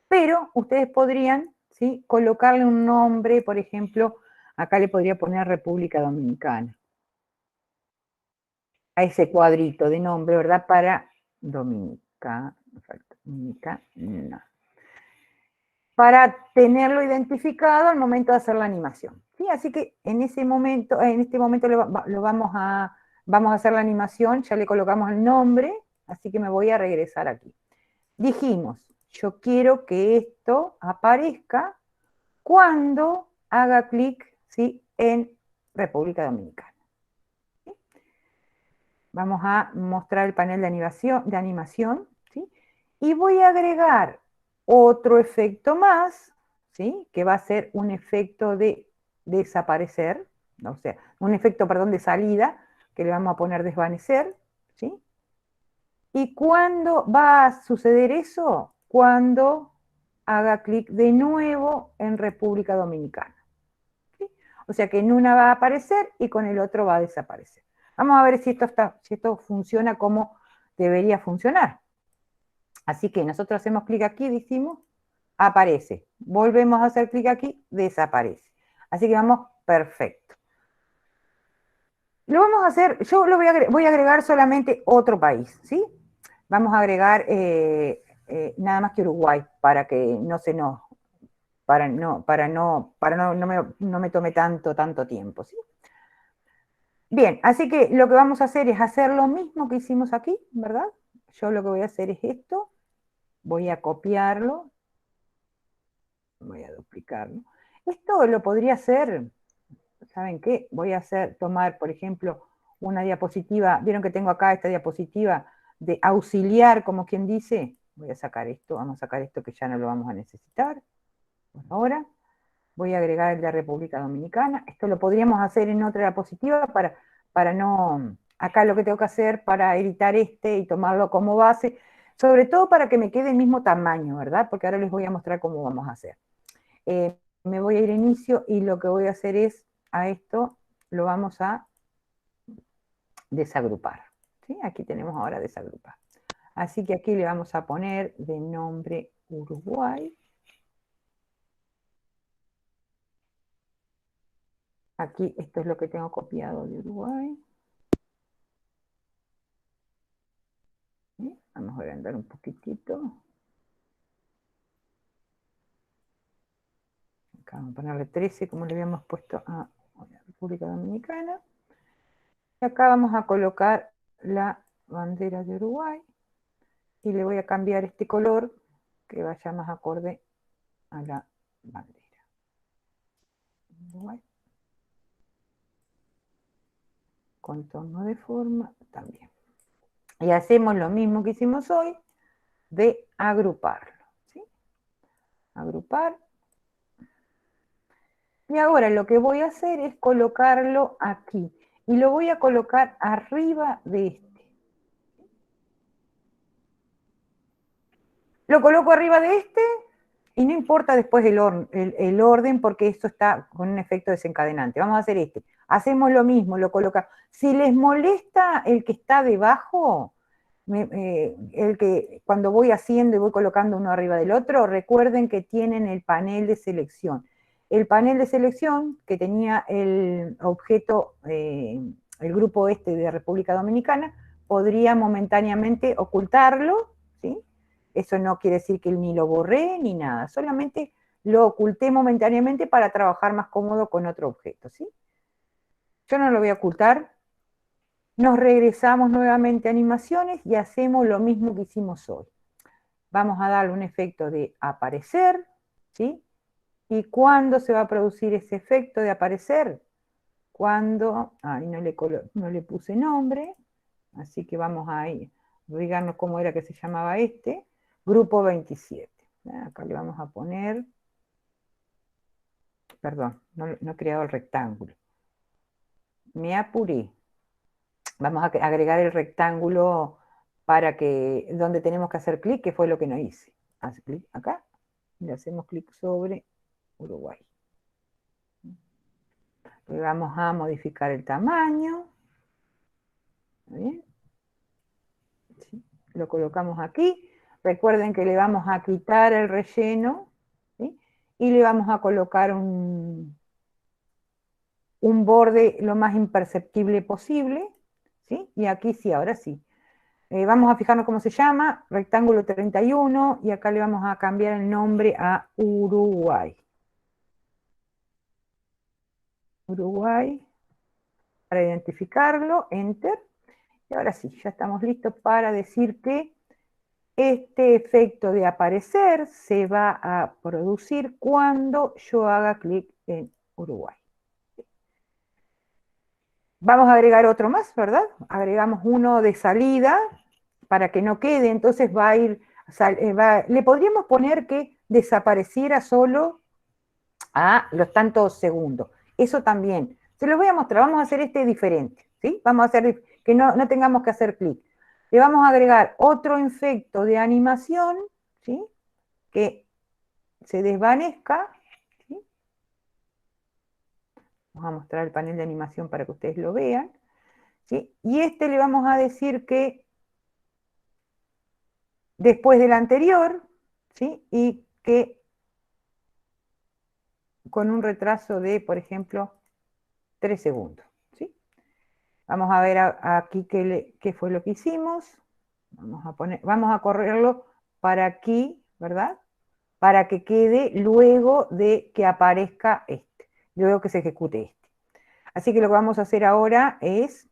Pero ustedes podrían, ¿sí? Colocarle un nombre, por ejemplo, acá le podría poner República Dominicana. A ese cuadrito de nombre, ¿verdad? Para Dominicana, no. Para tenerlo identificado al momento de hacer la animación, ¿sí? Así que en este momento vamos a hacer la animación, ya le colocamos el nombre, así que me voy a regresar aquí. Dijimos, yo quiero que esto aparezca cuando haga clic, ¿sí? En República Dominicana. ¿Sí? Vamos a mostrar el panel de animación, ¿sí? Y voy a agregar otro efecto más, ¿sí? Que va a ser un efecto de desaparecer, o sea, un efecto, perdón, de salida, que le vamos a poner desvanecer, ¿sí? ¿Y cuándo va a suceder eso? Cuando haga clic de nuevo en República Dominicana, ¿sí? O sea que en una va a aparecer y con el otro va a desaparecer. Vamos a ver si esto funciona como debería funcionar. Así que nosotros hacemos clic aquí, decimos, aparece. Volvemos a hacer clic aquí, desaparece. Así que vamos, perfecto. Lo vamos a hacer, yo voy a agregar solamente otro país, ¿sí? Vamos a agregar nada más que Uruguay, para que no se nos, no me tome tanto tiempo, ¿sí? Bien, así que lo que vamos a hacer es hacer lo mismo que hicimos aquí, ¿verdad? Yo lo que voy a hacer es esto, voy a copiarlo, voy a duplicarlo. Esto lo podría hacer, ¿saben qué? Voy a tomar, por ejemplo, una diapositiva, vieron que tengo acá esta diapositiva de auxiliar, como quien dice, voy a sacar esto, vamos a sacar esto que ya no lo vamos a necesitar, por ahora. Voy a agregar el de República Dominicana. Esto lo podríamos hacer en otra diapositiva para no... Acá lo que tengo que hacer para editar y tomarlo como base, sobre todo para que me quede el mismo tamaño, ¿verdad? Porque ahora les voy a mostrar cómo vamos a hacer. Me voy a ir a inicio y lo que voy a hacer es, a esto lo vamos a desagrupar, ¿sí? Aquí tenemos ahora desagrupar. Así que aquí le vamos a poner de nombre Uruguay. Aquí esto es lo que tengo copiado de Uruguay. Vamos a agrandar un poquitito. Acá vamos a ponerle 13, como le habíamos puesto a la República Dominicana. Y acá vamos a colocar la bandera de Uruguay. Y le voy a cambiar este color que vaya más acorde a la bandera. Uruguay. Contorno de forma también. Y hacemos lo mismo que hicimos hoy, de agruparlo. ¿Sí? Agrupar. Y ahora lo que voy a hacer es colocarlo aquí. Y lo voy a colocar arriba de este. Lo coloco arriba de este y no importa después el orden porque esto está con un efecto desencadenante. Vamos a hacer este. Hacemos lo mismo, lo colocamos. Si les molesta el que está debajo, el que cuando voy haciendo y voy colocando uno arriba del otro, recuerden que tienen el panel de selección. El panel de selección que tenía el objeto, el grupo este de República Dominicana, podría momentáneamente ocultarlo, ¿sí? Eso no quiere decir que ni lo borré ni nada, solamente lo oculté momentáneamente para trabajar más cómodo con otro objeto, ¿sí? Yo no lo voy a ocultar. Nos regresamos nuevamente a animaciones y hacemos lo mismo que hicimos hoy. Vamos a darle un efecto de aparecer, ¿sí? ¿Y cuándo se va a producir ese efecto de aparecer? Cuando, no le puse nombre, así que vamos a ir, díganos cómo era que se llamaba este, grupo 27. Acá le vamos a poner, perdón, no he creado el rectángulo. Me apuré. Vamos a agregar el rectángulo para que, donde tenemos que hacer clic, que fue lo que no hice. Hace clic acá, y le hacemos clic sobre Uruguay. Le vamos a modificar el tamaño. ¿Bien? ¿Sí? Lo colocamos aquí. Recuerden que le vamos a quitar el relleno, ¿sí? Y le vamos a colocar un borde lo más imperceptible posible, ¿sí? Y aquí sí, ahora sí. Vamos a fijarnos cómo se llama, rectángulo 31, y acá le vamos a cambiar el nombre a Uruguay. Uruguay, para identificarlo, Enter. Y ahora sí, ya estamos listos para decir que este efecto de aparecer se va a producir cuando yo haga clic en Uruguay. Vamos a agregar otro más, ¿verdad? Agregamos uno de salida para que no quede, entonces va a ir, le podríamos poner que desapareciera solo a los tantos segundos. Eso también. Se los voy a mostrar, vamos a hacer este diferente, ¿sí? Vamos a hacer que no tengamos que hacer clic. Le vamos a agregar otro efecto de animación, ¿sí? Que se desvanezca, ¿sí? Vamos a mostrar el panel de animación para que ustedes lo vean, ¿sí? Y este le vamos a decir que después del anterior, ¿sí? Y que con un retraso de, por ejemplo, 3 segundos, ¿sí? Vamos a ver aquí qué fue lo que hicimos. Vamos a correrlo para aquí, ¿verdad? Para que quede luego de que aparezca este, luego que se ejecute este. Así que lo que vamos a hacer ahora es,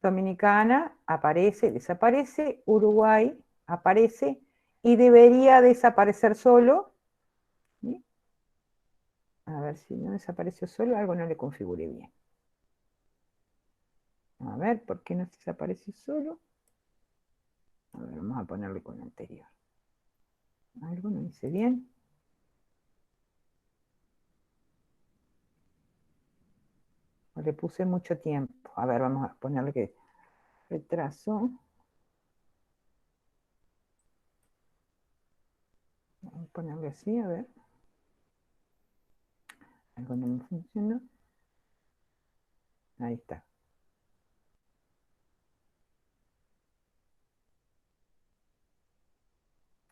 Dominicana aparece, desaparece, Uruguay aparece y debería desaparecer solo. ¿Sí? A ver si no desapareció solo, algo no le configuré bien. A ver, ¿por qué no desapareció solo? A ver, vamos a ponerle con anterior. Algo no hice bien. O le puse mucho tiempo. A ver, vamos a ponerle que retraso. Vamos a ponerle así, a ver. Algo no me funcionó. Ahí está.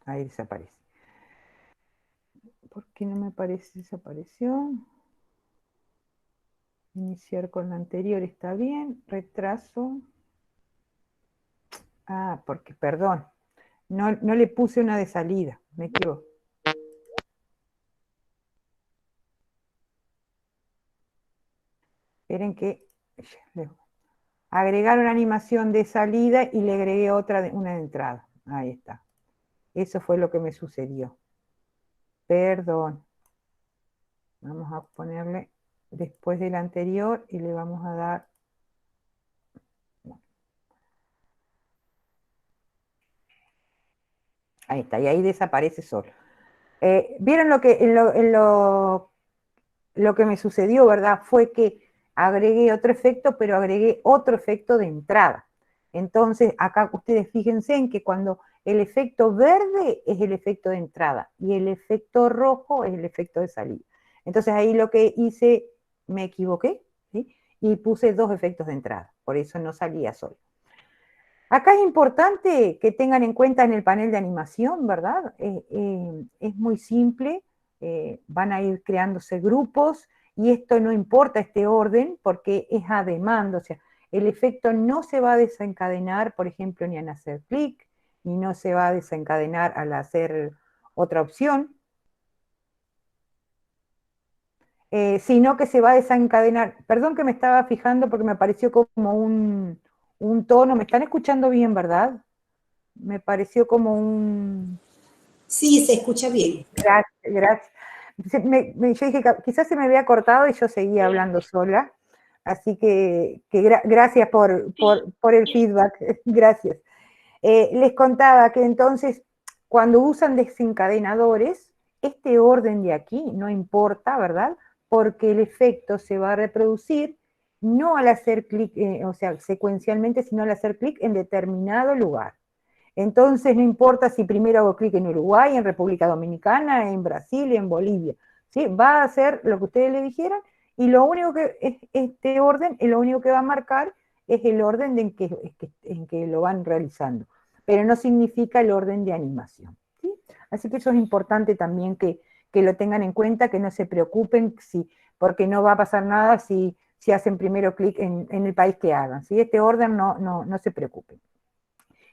Ahí desaparece. ¿Por qué no me aparece? Desapareció. Iniciar con la anterior está bien. Retraso. Ah, porque, perdón, no le puse una de salida, me equivoco. Esperen que agregar una animación de salida y le agregué una de entrada. Ahí está. Eso fue lo que me sucedió. Perdón. Vamos a ponerle después del anterior y le vamos a dar... Ahí está, y ahí desaparece solo. ¿Vieron lo que me sucedió, verdad? Fue que agregué otro efecto, pero agregué otro efecto de entrada. Entonces, acá ustedes fíjense en que cuando el efecto verde es el efecto de entrada y el efecto rojo es el efecto de salida. Entonces ahí lo que hice, me equivoqué, ¿sí? Y puse dos efectos de entrada, por eso no salía solo. Acá es importante que tengan en cuenta en el panel de animación, ¿verdad? Es muy simple, van a ir creándose grupos y esto no importa este orden porque es a demanda, o sea, el efecto no se va a desencadenar, por ejemplo, ni al hacer clic, ni no se va a desencadenar al hacer otra opción, sino que se va a desencadenar, perdón que me estaba fijando porque me pareció como un tono, ¿me están escuchando bien, verdad? Me pareció como un... Sí, se escucha bien. Gracias. Yo dije, quizás se me había cortado y yo seguía hablando sola, así que gracias por el feedback, gracias. Les contaba que entonces, cuando usan desencadenadores, este orden de aquí no importa, ¿verdad? Porque el efecto se va a reproducir no al hacer clic, o sea, secuencialmente, sino al hacer clic en determinado lugar. Entonces no importa si primero hago clic en Uruguay, en República Dominicana, en Brasil, en Bolivia, ¿sí? Va a hacer lo que ustedes le dijeran y lo único que este orden, lo único que va a marcar es el orden en que lo van realizando, pero no significa el orden de animación, ¿sí? Así que eso es importante también que lo tengan en cuenta, que no se preocupen porque no va a pasar nada si hacen primero clic en el país que hagan, ¿sí? Este orden no se preocupen.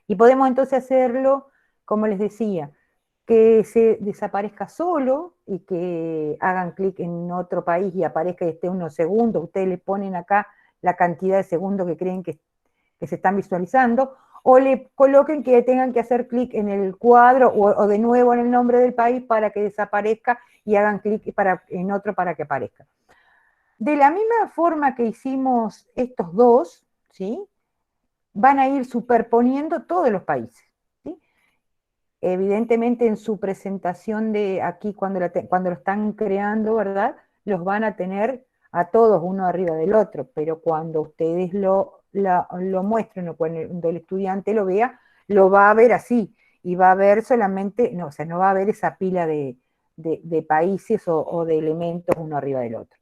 Y podemos entonces hacerlo, como les decía, que se desaparezca solo y que hagan clic en otro país y aparezca y esté unos segundos. Ustedes le ponen acá la cantidad de segundos que creen que se están visualizando, o le coloquen que tengan que hacer clic en el cuadro o de nuevo en el nombre del país para que desaparezca y hagan clic en otro para que aparezca. De la misma forma que hicimos estos dos, ¿sí? Van a ir superponiendo todos los países, ¿sí? Evidentemente en su presentación de aquí, cuando lo están creando, ¿verdad? Los van a tener a todos uno arriba del otro, pero cuando ustedes lo muestren o cuando el estudiante lo vea, lo va a ver así, y va a ver solamente, no, o sea, no va a ver esa pila de países o de elementos uno arriba del otro.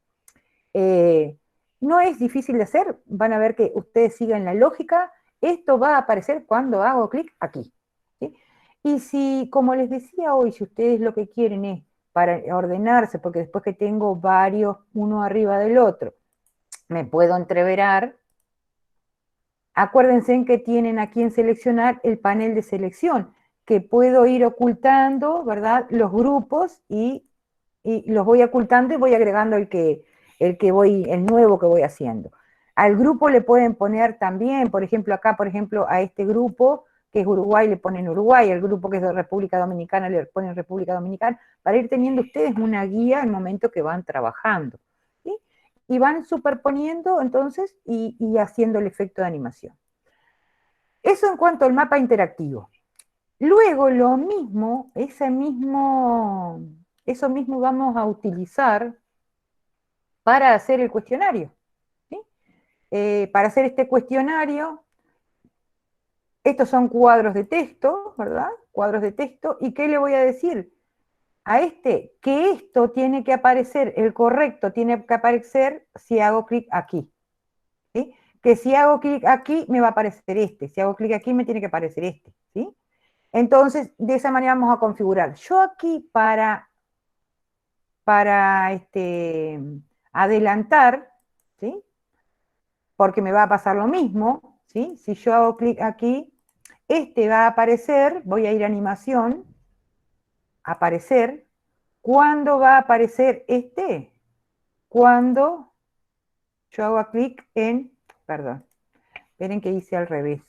No es difícil de hacer, van a ver que ustedes sigan la lógica. Esto va a aparecer cuando hago clic aquí, ¿sí? Y si, como les decía hoy, si ustedes lo que quieren es para ordenarse, porque después que tengo varios uno arriba del otro, me puedo entreverar, acuérdense en que tienen aquí en seleccionar el panel de selección, que puedo ir ocultando, ¿verdad? Los grupos y los voy ocultando y voy agregando el nuevo que voy haciendo. Al grupo le pueden poner también, por ejemplo, acá, por ejemplo, a este grupo, que es Uruguay, le ponen Uruguay, al grupo que es de República Dominicana le ponen República Dominicana, para ir teniendo ustedes una guía al momento que van trabajando, ¿sí? Y van superponiendo, entonces, y haciendo el efecto de animación. Eso en cuanto al mapa interactivo. Luego, lo mismo, eso mismo vamos a utilizar para hacer el cuestionario, ¿sí? Para hacer este cuestionario, estos son cuadros de texto, ¿verdad? Cuadros de texto, ¿y qué le voy a decir? A que esto tiene que aparecer, el correcto tiene que aparecer si hago clic aquí, ¿sí? Que si hago clic aquí me va a aparecer este, si hago clic aquí me tiene que aparecer este, ¿sí? Entonces, de esa manera vamos a configurar. Yo aquí para adelantar, ¿sí? porque me va a pasar lo mismo, ¿sí? Si yo hago clic aquí, este va a aparecer, voy a ir a animación, aparecer. ¿Cuándo va a aparecer este? Cuando yo hago clic en, perdón, esperen que hice al revés,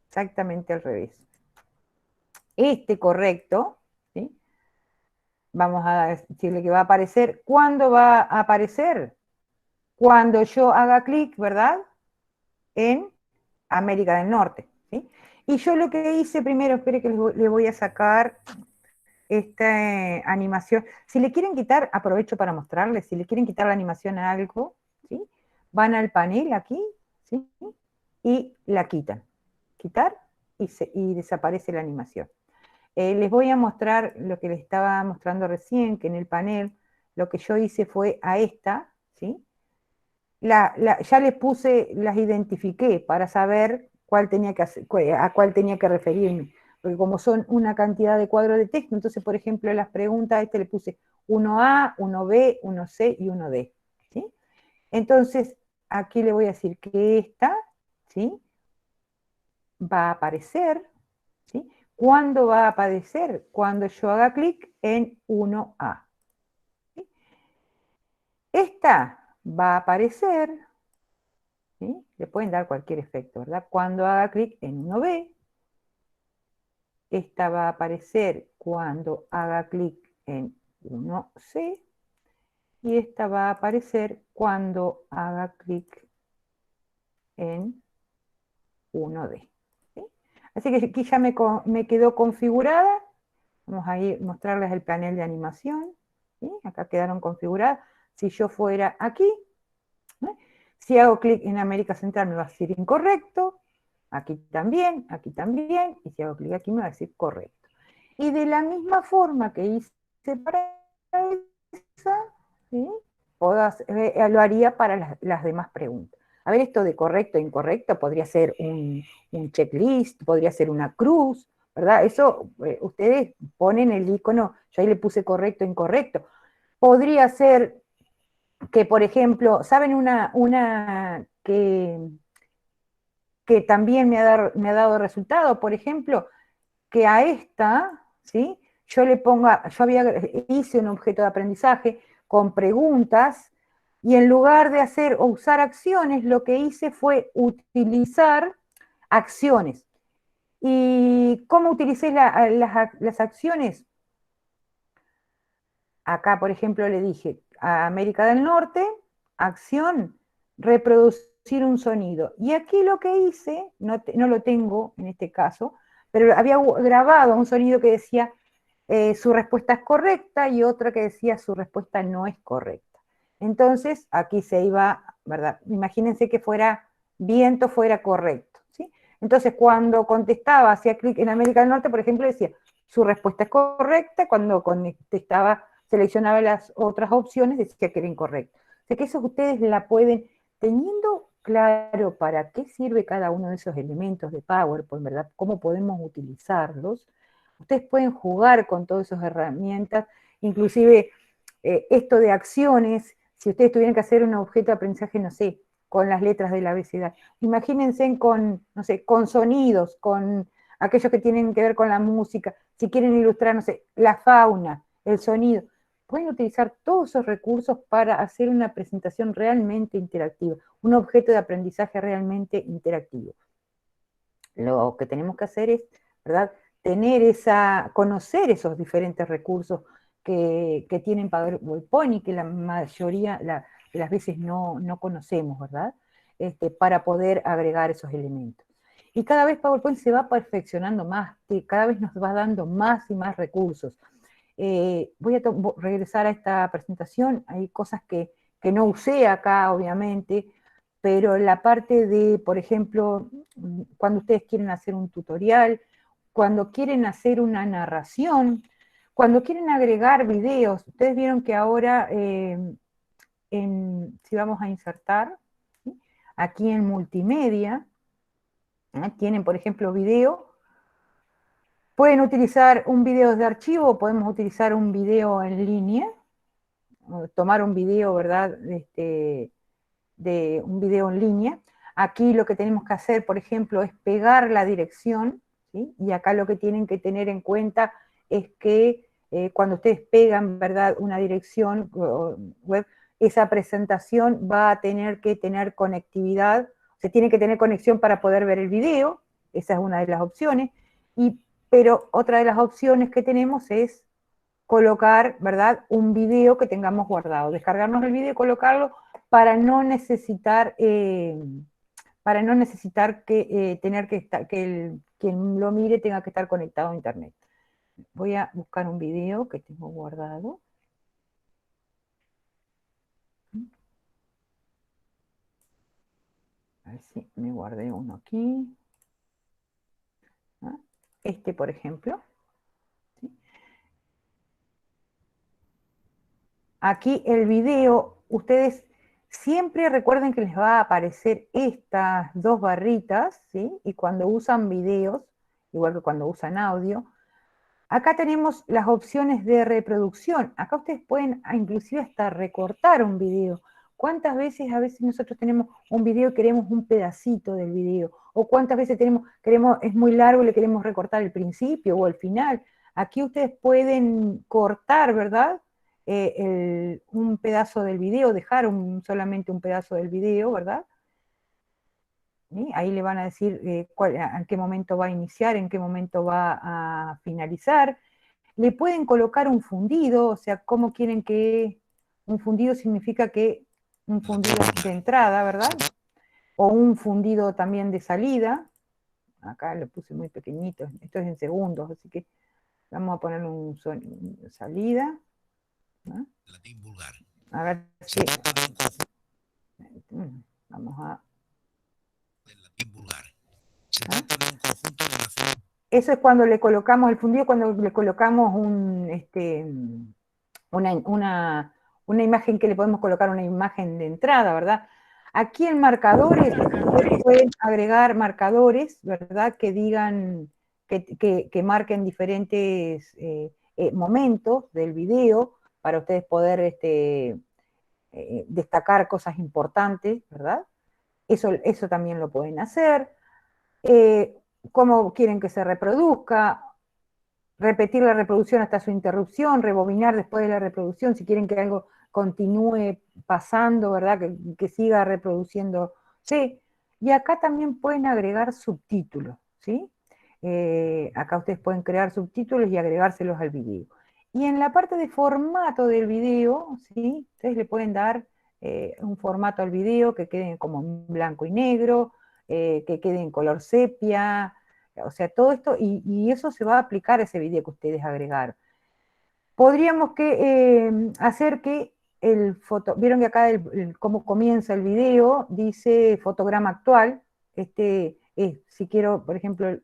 exactamente al revés. Este correcto, ¿sí? Vamos a decirle que va a aparecer. ¿Cuándo va a aparecer? Cuando yo haga clic, ¿verdad? En América del Norte, ¿sí? Y yo lo que hice primero, espere que le voy a sacar esta animación. Si le quieren quitar, aprovecho para mostrarles, si le quieren quitar la animación a algo, ¿sí? Van al panel aquí, ¿sí? Y la quitan. Quitar y desaparece la animación. Les voy a mostrar lo que les estaba mostrando recién, que en el panel lo que yo hice fue a esta, ¿sí? Ya les puse, las identifiqué para saber cuál tenía que hacer, a cuál tenía que referirme. Porque como son una cantidad de cuadros de texto, entonces, por ejemplo, las preguntas a este le puse 1A, 1B, 1C y 1D. ¿Sí? Entonces, aquí le voy a decir que esta, ¿sí? Va a aparecer, ¿sí? ¿Cuándo va a aparecer? Cuando yo haga clic en 1A. ¿Sí? Esta va a aparecer, ¿sí? Le pueden dar cualquier efecto, ¿verdad? Cuando haga clic en 1B, esta va a aparecer cuando haga clic en 1C, y esta va a aparecer cuando haga clic en 1D. ¿Sí? Así que aquí ya me quedó configurada. Vamos a ir mostrarles el panel de animación. ¿Sí? Acá quedaron configuradas. Si yo fuera aquí, ¿sí? Si hago clic en América Central me va a decir incorrecto. Aquí también, y si hago clic aquí me va a decir correcto. Y de la misma forma que hice para esa, ¿sí? Lo haría para las demás preguntas. A ver, esto de correcto e incorrecto podría ser un checklist, podría ser una cruz, ¿verdad? Eso ustedes ponen el icono, yo ahí le puse correcto e incorrecto. Podría ser que, por ejemplo, ¿saben una que también me ha dado resultado? Por ejemplo, que a esta, ¿sí? Yo hice un objeto de aprendizaje con preguntas, y en lugar de hacer o usar acciones, lo que hice fue utilizar acciones. ¿Y cómo utilicé las acciones? Acá, por ejemplo, le dije a América del Norte, acción, reproducir un sonido. Y aquí lo que hice, no lo tengo en este caso, pero había grabado un sonido que decía su respuesta es correcta, y otra que decía su respuesta no es correcta. Entonces, aquí se iba, ¿verdad? Imagínense que fuera viento, fuera correcto, ¿sí? Entonces, cuando contestaba, hacía clic en América del Norte, por ejemplo, decía su respuesta es correcta. Cuando contestaba, seleccionaba las otras opciones, decía que era incorrecto. O sea que eso ustedes la pueden, teniendo claro para qué sirve cada uno de esos elementos de PowerPoint, ¿verdad? Cómo podemos utilizarlos. Ustedes pueden jugar con todas esas herramientas, inclusive esto de acciones. Si ustedes tuvieran que hacer un objeto de aprendizaje, no sé, con las letras del abecedario, imagínense con, no sé, con sonidos, con aquellos que tienen que ver con la música, si quieren ilustrar, no sé, la fauna, el sonido. Pueden utilizar todos esos recursos para hacer una presentación realmente interactiva, un objeto de aprendizaje realmente interactivo. Lo que tenemos que hacer es, ¿verdad?, conocer esos diferentes recursos que tienen PowerPoint y que la mayoría de las veces no conocemos, ¿verdad?, para poder agregar esos elementos. Y cada vez PowerPoint se va perfeccionando más, cada vez nos va dando más y más recursos. Voy a regresar a esta presentación. Hay cosas que no usé acá, obviamente, pero la parte de, por ejemplo, cuando ustedes quieren hacer un tutorial, cuando quieren hacer una narración, cuando quieren agregar videos. Ustedes vieron que ahora, si vamos a insertar, ¿sí?, aquí en multimedia, tienen, por ejemplo, video. Pueden utilizar un video de archivo, podemos utilizar un video en línea, tomar un video, ¿verdad?, de un video en línea. Aquí lo que tenemos que hacer, por ejemplo, es pegar la dirección, ¿sí? Y acá lo que tienen que tener en cuenta es que cuando ustedes pegan, ¿verdad?, una dirección web, esa presentación va a tener que tener conectividad, se tiene que tener conexión para poder ver el video, esa es una de las opciones, pero otra de las opciones que tenemos es colocar, ¿verdad?, un video que tengamos guardado, descargarnos el video y colocarlo para no necesitar que tener que estar, quien lo mire tenga que estar conectado a internet. Voy a buscar un video que tengo guardado. A ver si me guardé uno aquí. Este, por ejemplo. ¿Sí? Aquí el video, ustedes siempre recuerden que les va a aparecer estas dos barritas, ¿sí? Y cuando usan videos, igual que cuando usan audio, acá tenemos las opciones de reproducción. Acá ustedes pueden inclusive hasta recortar un video. ¿Cuántas veces a veces nosotros tenemos un video y queremos un pedacito del video? ¿O cuántas veces es muy largo y le queremos recortar el principio o el final? Aquí ustedes pueden cortar, ¿verdad?, un pedazo del video, dejar solamente un pedazo del video, ¿verdad? ¿Sí? Ahí le van a decir en qué momento va a iniciar, en qué momento va a finalizar. Le pueden colocar un fundido, o sea, ¿cómo quieren que...? Un fundido significa que un fundido de entrada, ¿verdad? O un fundido también de salida. Acá lo puse muy pequeñito, esto es en segundos, así que vamos a poner un salida. ¿No? A ver si... Vamos a... Eso es cuando le colocamos el fundido, cuando le colocamos una imagen que le podemos colocar, una imagen de entrada, ¿verdad? Aquí en marcadores, ustedes pueden agregar marcadores, ¿verdad?, que digan, que marquen diferentes momentos del video para ustedes poder destacar cosas importantes, ¿verdad? Eso también lo pueden hacer. Cómo quieren que se reproduzca, repetir la reproducción hasta su interrupción, rebobinar después de la reproducción, si quieren que algo continúe pasando, ¿verdad?, que siga reproduciéndose. Y acá también pueden agregar subtítulos, ¿sí? Acá ustedes pueden crear subtítulos y agregárselos al video. Y en la parte de formato del video, ¿sí?, ustedes le pueden dar un formato al video que quede como en blanco y negro, que quede en color sepia, o sea, todo esto, y eso se va a aplicar a ese video que ustedes agregaron. Podríamos hacer que vieron que acá cómo comienza el video, dice fotograma actual, si quiero, por ejemplo,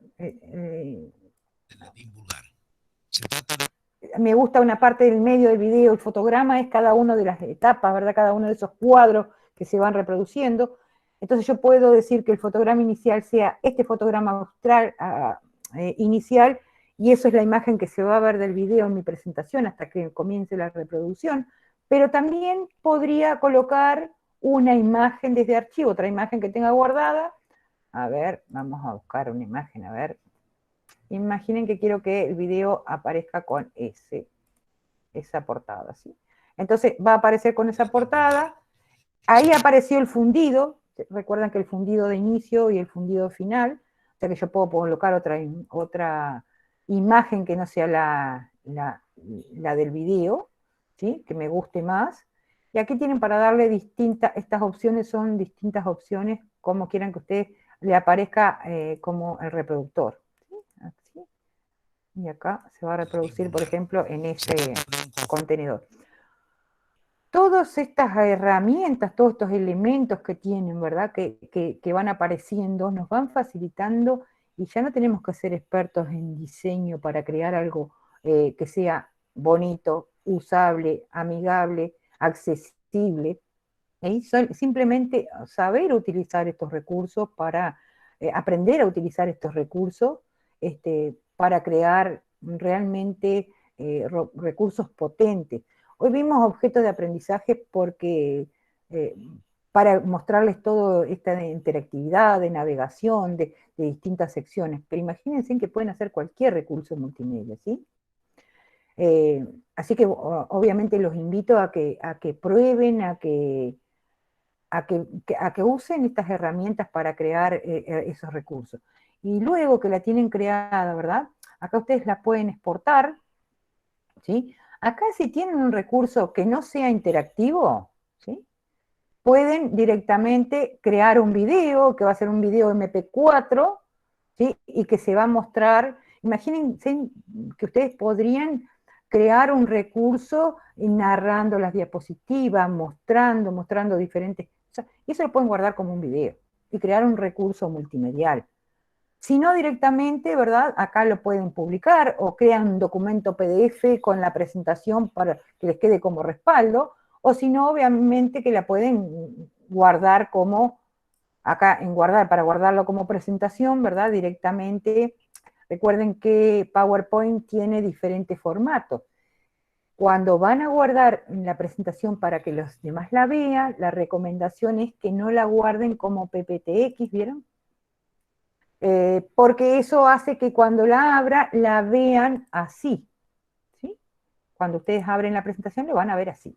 me gusta una parte del medio del video, el fotograma es cada una de las etapas, ¿verdad?, cada uno de esos cuadros que se van reproduciendo. Entonces yo puedo decir que el fotograma inicial sea este fotograma inicial, y eso es la imagen que se va a ver del video en mi presentación hasta que comience la reproducción, pero también podría colocar una imagen desde archivo, otra imagen que tenga guardada. A ver, vamos a buscar una imagen, a ver. Imaginen que quiero que el video aparezca con esa portada, ¿sí? Entonces va a aparecer con esa portada. Ahí apareció el fundido. Recuerdan que el fundido de inicio y el fundido final, o sea que yo puedo colocar otra imagen que no sea la del video, ¿sí?, que me guste más. Y aquí tienen para darle estas opciones son distintas opciones, como quieran que ustedes le aparezca como el reproductor. ¿Sí? Así. Y acá se va a reproducir, por ejemplo, en ese contenedor. Todas estas herramientas, todos estos elementos que tienen, ¿verdad?, que van apareciendo, nos van facilitando, y ya no tenemos que ser expertos en diseño para crear algo que sea bonito, usable, amigable, accesible. Simplemente saber utilizar estos recursos para aprender a utilizar estos recursos para crear realmente recursos potentes. Hoy vimos objetos de aprendizaje porque para mostrarles toda esta interactividad de navegación, de distintas secciones. Pero imagínense que pueden hacer cualquier recurso multimedia, ¿sí? Así que obviamente los invito a que prueben, a que usen estas herramientas para crear esos recursos. Y luego que la tienen creada, ¿verdad? Acá ustedes la pueden exportar, ¿sí? Acá si tienen un recurso que no sea interactivo, ¿sí? Pueden directamente crear un video, que va a ser un video MP4, ¿sí? Y que se va a mostrar. Imagínense que ustedes podrían crear un recurso narrando las diapositivas, mostrando diferentes cosas, y eso lo pueden guardar como un video, y crear un recurso multimedial. Si no directamente, ¿verdad? Acá lo pueden publicar, o crean un documento PDF con la presentación para que les quede como respaldo, o si no, obviamente que la pueden guardar como, acá en guardar, para guardarlo como presentación, ¿verdad? Directamente. Recuerden que PowerPoint tiene diferentes formatos. Cuando van a guardar la presentación para que los demás la vean, la recomendación es que no la guarden como PPTX, ¿vieron? Porque eso hace que cuando la abra, la vean así, ¿sí? Cuando ustedes abren la presentación, lo van a ver así.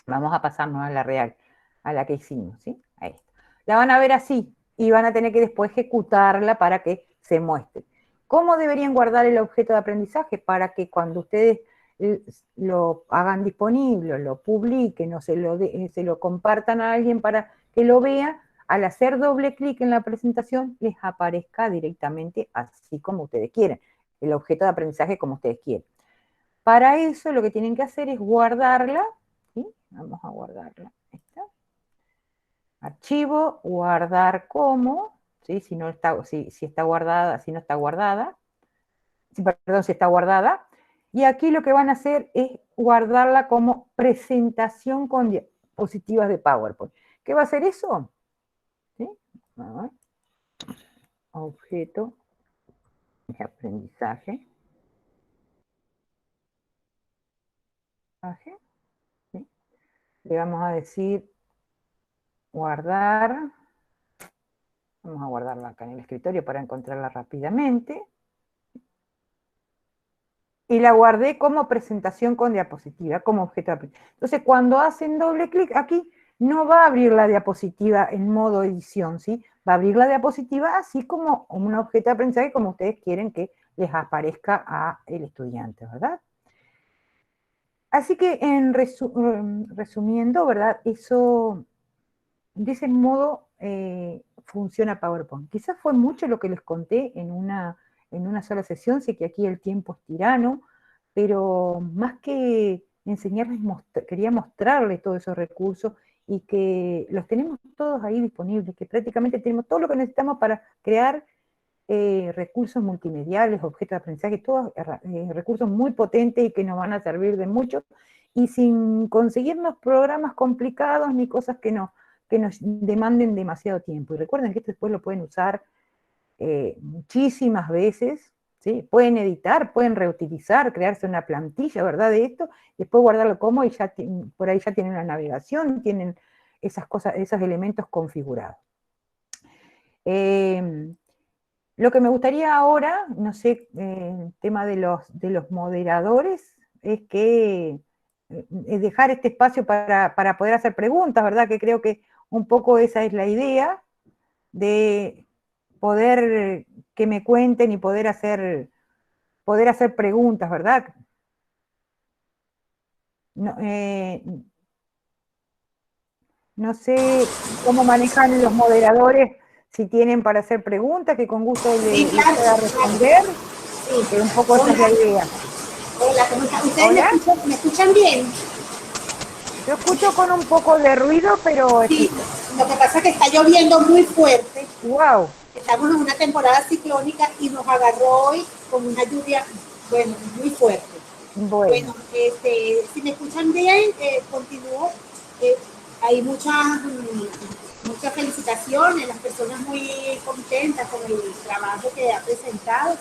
Vamos a pasarnos a la real, a la que hicimos, ¿sí? Ahí está. La van a ver así, y van a tener que después ejecutarla para que se muestre. ¿Cómo deberían guardar el objeto de aprendizaje? Para que cuando ustedes lo hagan disponible, lo publiquen o se lo compartan a alguien para que lo vea, al hacer doble clic en la presentación les aparezca directamente así como ustedes quieren, el objeto de aprendizaje como ustedes quieren. Para eso lo que tienen que hacer es guardarla, ¿sí? Vamos a guardarla. ¿Esta? Archivo, guardar como, ¿sí? Si está guardada, si no está guardada, perdón, si está guardada. Y aquí lo que van a hacer es guardarla como presentación con diapositivas de PowerPoint. ¿Qué va a hacer eso? ¿Sí? Objeto de aprendizaje. ¿Sí? Le vamos a decir guardar. Vamos a guardarla acá en el escritorio para encontrarla rápidamente. Y la guardé como presentación con diapositiva, como objeto de aprendizaje. Entonces, cuando hacen doble clic aquí, no va a abrir la diapositiva en modo edición, ¿sí? Va a abrir la diapositiva así como un objeto de aprendizaje, como ustedes quieren que les aparezca al estudiante, ¿verdad? Así que, resumiendo, ¿verdad? Eso, de ese modo, funciona PowerPoint. Quizás fue mucho lo que les conté en una sola sesión, sé que aquí el tiempo es tirano, pero más que enseñarles, quería mostrarles todos esos recursos y que los tenemos todos ahí disponibles, que prácticamente tenemos todo lo que necesitamos para crear recursos multimediales, objetos de aprendizaje, todos recursos muy potentes y que nos van a servir de mucho, y sin conseguirnos programas complicados ni cosas que nos demanden demasiado tiempo. Y recuerden que esto después lo pueden usar muchísimas veces, ¿sí? Pueden editar, pueden reutilizar, crearse una plantilla, ¿verdad? De esto, después guardarlo como, y ya por ahí ya tienen la navegación, tienen esas cosas, esos elementos configurados. Lo que me gustaría ahora, no sé, el tema de los moderadores, es que dejar este espacio para poder hacer preguntas, ¿verdad? Que creo que un poco esa es la idea, de poder que me cuenten y poder hacer preguntas, ¿verdad? No sé cómo manejan los moderadores, si tienen para hacer preguntas, que con gusto les pueda responder, sí, que un poco esa es la idea. Hola, ¿cómo están? ¿Ustedes me escuchan bien? Yo escucho con un poco de ruido, pero... Sí, lo que pasa es que está lloviendo muy fuerte. ¡Wow! Estamos en una temporada ciclónica y nos agarró hoy con una lluvia, bueno, muy fuerte. Bueno, si me escuchan bien, continúo. Hay muchas felicitaciones, las personas muy contentas con el trabajo que ha presentado.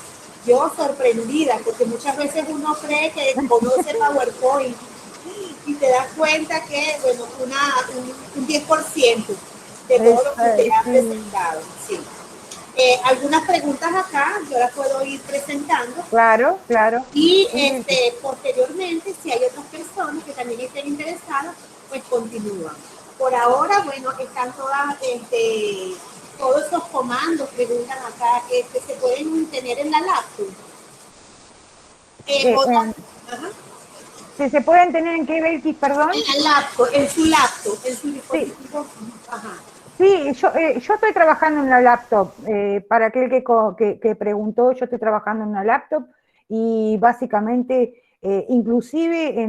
Yo sorprendida, porque muchas veces uno cree que conoce PowerPoint y te das cuenta que, bueno, un 10% de todo lo que te ha presentado. Sí. Algunas preguntas acá, yo las puedo ir presentando. Claro, claro. Y posteriormente, si hay otras personas que también estén interesadas, pues continúan. Por ahora, bueno, están todas, todos esos comandos, preguntan acá, se pueden tener en la laptop. ¿Se pueden tener en qué, Belkis, perdón? En la laptop, en su laptop, en su dispositivo. Sí. Ajá. Sí, yo estoy trabajando en una laptop. Para aquel que preguntó, yo estoy trabajando en una laptop y básicamente, inclusive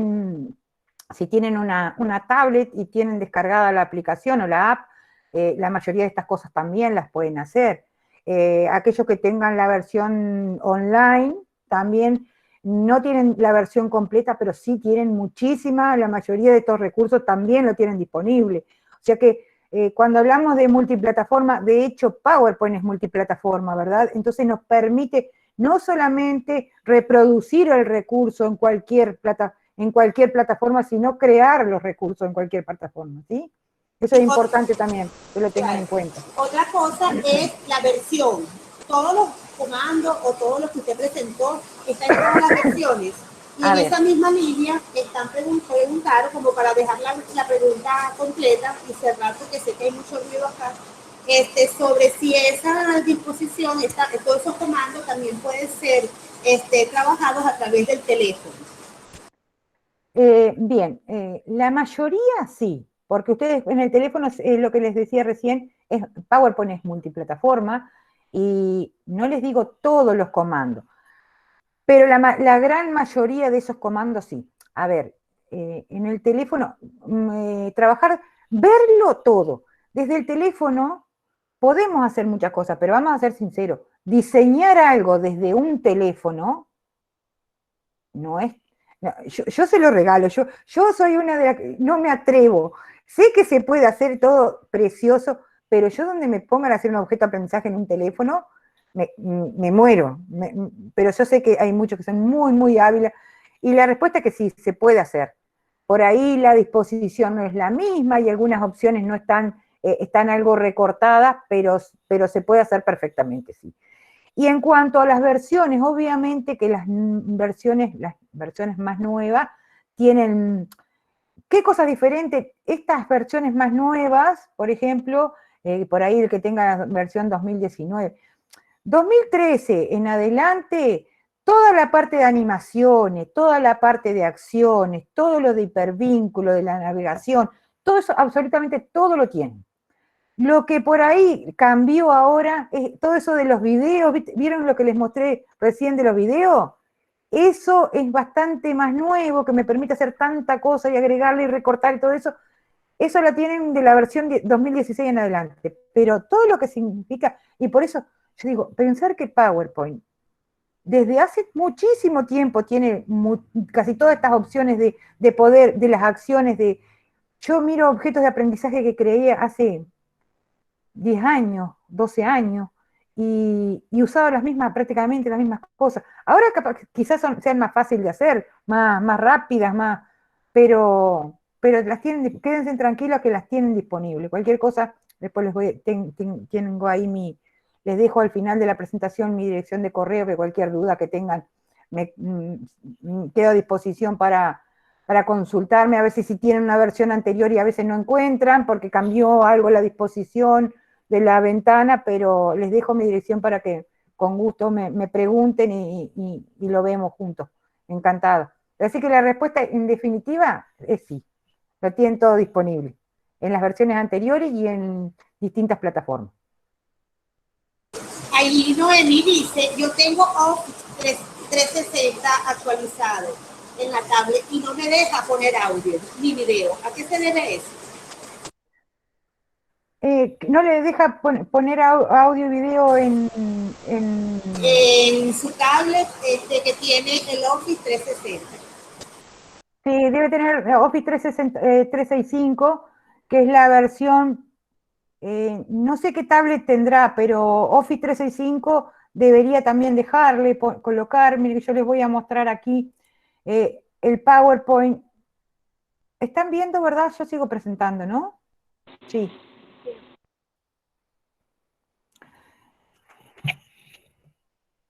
si tienen una tablet y tienen descargada la aplicación o la app, la mayoría de estas cosas también las pueden hacer. Aquellos que tengan la versión online también no tienen la versión completa, pero sí tienen muchísima, la mayoría de estos recursos también lo tienen disponible. O sea que cuando hablamos de multiplataforma, de hecho PowerPoint es multiplataforma, ¿verdad? Entonces nos permite no solamente reproducir el recurso en cualquier plataforma, sino crear los recursos en cualquier plataforma, ¿sí? Eso es importante también, que lo tengan en cuenta. Otra cosa es la versión. Todos los comandos o todo lo que usted presentó está en todas las versiones. Y en esa misma línea están preguntando, como para dejar la pregunta completa y cerrar, porque sé que hay mucho ruido acá, sobre si esa disposición, todos esos comandos también pueden ser trabajados a través del teléfono. Bien, la mayoría sí, porque ustedes en el teléfono, lo que les decía recién, PowerPoint es multiplataforma y no les digo todos los comandos, pero la gran mayoría de esos comandos sí. A ver, en el teléfono, verlo todo. Desde el teléfono podemos hacer muchas cosas, pero vamos a ser sinceros, diseñar algo desde un teléfono no es... No, yo se lo regalo, yo soy una de las que no me atrevo. Sé que se puede hacer todo precioso, pero yo donde me pongan a hacer un objeto de aprendizaje en un teléfono, me muero. Pero yo sé que hay muchos que son muy, muy hábiles, y la respuesta es que sí, se puede hacer. Por ahí la disposición no es la misma y algunas opciones no están, están algo recortadas, pero se puede hacer perfectamente, sí. Y en cuanto a las versiones, obviamente que las versiones más nuevas tienen, ¿qué cosas diferentes? Estas versiones más nuevas, por ejemplo, por ahí el que tenga la versión 2019, 2013 en adelante, toda la parte de animaciones, toda la parte de acciones, todo lo de hipervínculo, de la navegación, todo eso, absolutamente todo lo tienen. Lo que por ahí cambió ahora es todo eso de los videos. ¿Vieron lo que les mostré recién de los videos? Eso es bastante más nuevo, que me permite hacer tanta cosa y agregarle y recortar y todo eso. Eso lo tienen de la versión 2016 en adelante. Pero todo lo que significa, y por eso yo digo, pensar que PowerPoint desde hace muchísimo tiempo tiene casi todas estas opciones de poder, de las acciones, yo miro objetos de aprendizaje que creé hace 10 años, 12 años, y usaba prácticamente las mismas cosas. Ahora quizás sean más fáciles de hacer, más rápidas, pero las tienen, quédense tranquilos que las tienen disponibles. Cualquier cosa, después tengo ahí les dejo al final de la presentación mi dirección de correo, que cualquier duda que tengan, quedo a disposición para consultarme, a veces si tienen una versión anterior y a veces no encuentran, porque cambió algo la disposición de la ventana, pero les dejo mi dirección para que con gusto me pregunten y lo vemos juntos. Encantado. Así que la respuesta en definitiva es sí. Lo tienen todo disponible en las versiones anteriores y en distintas plataformas. Ahí Noemí dice, yo tengo Office 360 actualizado en la tablet y no me deja poner audio ni video. ¿A qué se debe eso? ¿No le deja poner audio y video en su tablet que tiene el Office 360? Sí, debe tener Office 365, que es la versión, no sé qué tablet tendrá, pero Office 365 debería también dejarle colocar. Mire, yo les voy a mostrar aquí el PowerPoint ¿Están viendo, verdad? Yo sigo presentando, ¿no? Sí.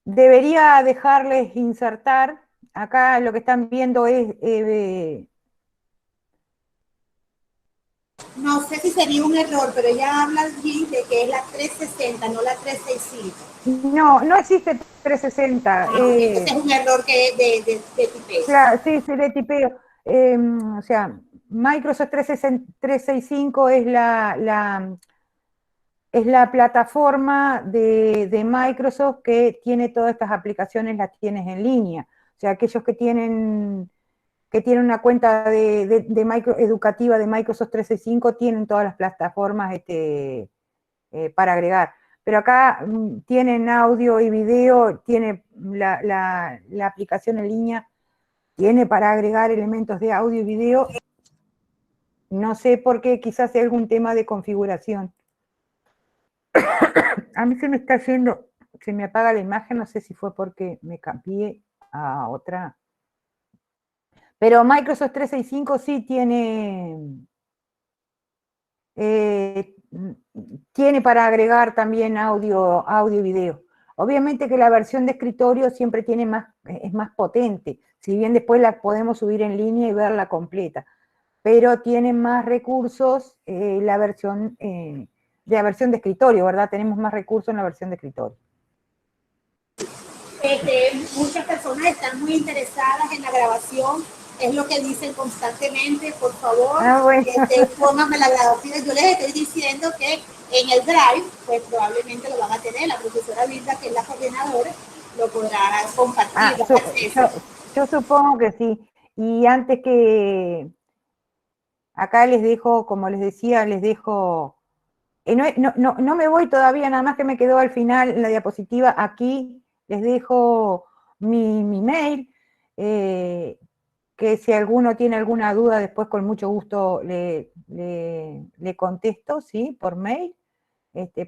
Debería dejarles insertar. Acá lo que están viendo es... no sé si sería un error, pero ella habla allí de que es la 360, no la 365. no existe 360. Ese es un error que de tipeo. Claro, sí, de tipeo. O sea, Microsoft 365 es es la plataforma de Microsoft que tiene todas estas aplicaciones, las tienes en línea. O sea, aquellos que tienen una cuenta educativa de Microsoft 365 tienen todas las plataformas para agregar. Pero acá tienen audio y video, tiene la aplicación en línea, tiene para agregar elementos de audio y video. No sé por qué, quizás sea algún tema de configuración. A mí se me está yendo, se me apaga la imagen, no sé si fue porque me cambié a otra. Pero Microsoft 365 sí tiene para agregar también audio y video. Obviamente que la versión de escritorio siempre es más potente, si bien después la podemos subir en línea y verla completa, pero tiene más recursos la versión de escritorio, ¿verdad? Tenemos más recursos en la versión de escritorio. Muchas personas están muy interesadas en la grabación, es lo que dicen constantemente, por favor, bueno. pónganme la grabación. Yo les estoy diciendo que en el Drive, pues probablemente lo van a tener, la profesora Vilda, que es la coordinadora, lo podrá compartir. Yo supongo que sí. Y antes que acá les dejo, como les decía, les dejo, no me voy todavía, nada más que me quedó al final en la diapositiva, aquí les dejo mi mail, que si alguno tiene alguna duda, después con mucho gusto le contesto, ¿sí? Por mail,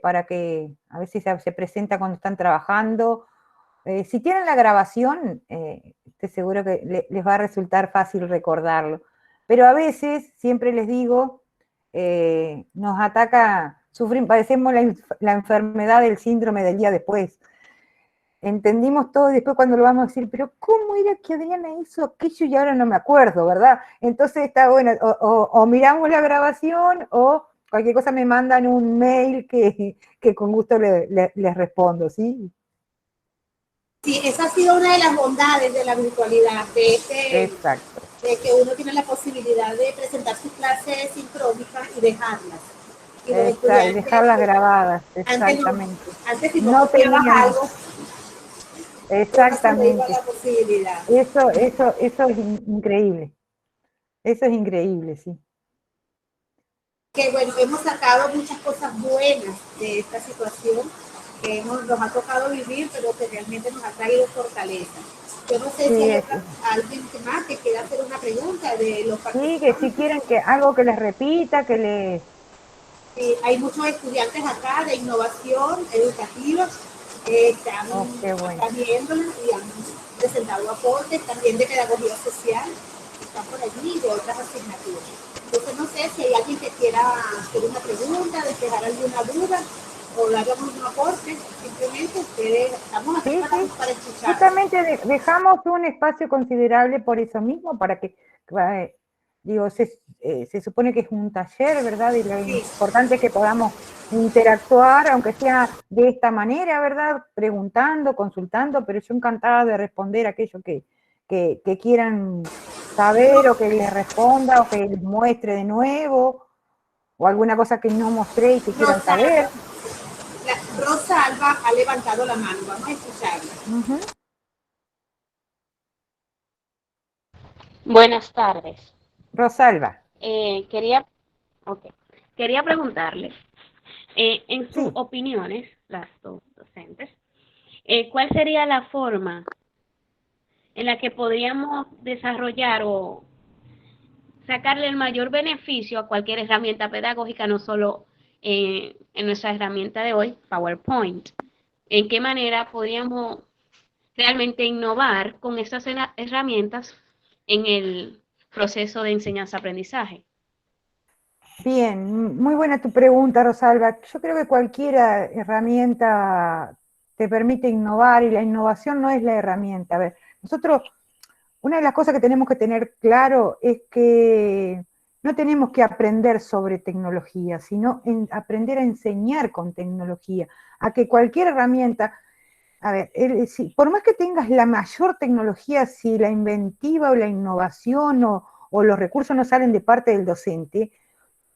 para que a ver si se presenta cuando están trabajando. Si tienen la grabación, estoy seguro que les va a resultar fácil recordarlo. Pero a veces, siempre les digo, nos ataca, padecemos la enfermedad del síndrome del día después. Entendimos todo y después cuando lo vamos a decir, pero ¿cómo era que Adriana hizo aquello y ahora no me acuerdo, verdad? Entonces está bueno, o miramos la grabación o cualquier cosa me mandan un mail que con gusto les respondo, ¿sí? Sí, esa ha sido una de las bondades de la virtualidad, Exacto. De que uno tiene la posibilidad de presentar sus clases sincrónicas y dejarlas. Y dejarlas grabadas, exactamente. Antes si no teníamos algo, exactamente. La posibilidad. Eso es increíble. Eso es increíble, sí. Que bueno, hemos sacado muchas cosas buenas de esta situación que nos ha tocado vivir, pero que realmente nos ha traído fortaleza. Yo no sé si hay alguien más que quiera hacer una pregunta de los participantes. Sí, que si quieren que algo que les repita, que les... Sí, hay muchos estudiantes acá de innovación educativa están viéndolas y han presentado aportes también de pedagogía social, están por allí y de otras asignaturas. Entonces no sé si hay alguien que quiera hacer una pregunta, despejar alguna duda o darle un aporte, simplemente ustedes estamos aquí para escuchar. Justamente dejamos un espacio considerable por eso mismo, para que, digo, se supone que es un taller, ¿verdad? Y lo importante es que podamos interactuar, aunque sea de esta manera, ¿verdad? Preguntando, consultando, pero yo encantada de responder aquello que quieran saber o que les responda o que les muestre de nuevo o alguna cosa que no mostré y que quieran saber. Rosalba ha levantado la mano, vamos a escucharla. Buenas tardes. Rosalba. Quería preguntarle, en sus opiniones, las dos docentes, ¿cuál sería la forma en la que podríamos desarrollar o sacarle el mayor beneficio a cualquier herramienta pedagógica, no solo en nuestra herramienta de hoy, PowerPoint? ¿En qué manera podríamos realmente innovar con estas herramientas en el proceso de enseñanza-aprendizaje? Bien, muy buena tu pregunta, Rosalba. Yo creo que cualquier herramienta te permite innovar y la innovación no es la herramienta. A ver, nosotros, una de las cosas que tenemos que tener claro es que no tenemos que aprender sobre tecnología, sino aprender a enseñar con tecnología, a que cualquier herramienta, a ver, por más que tengas la mayor tecnología, si la inventiva o la innovación o los recursos no salen de parte del docente,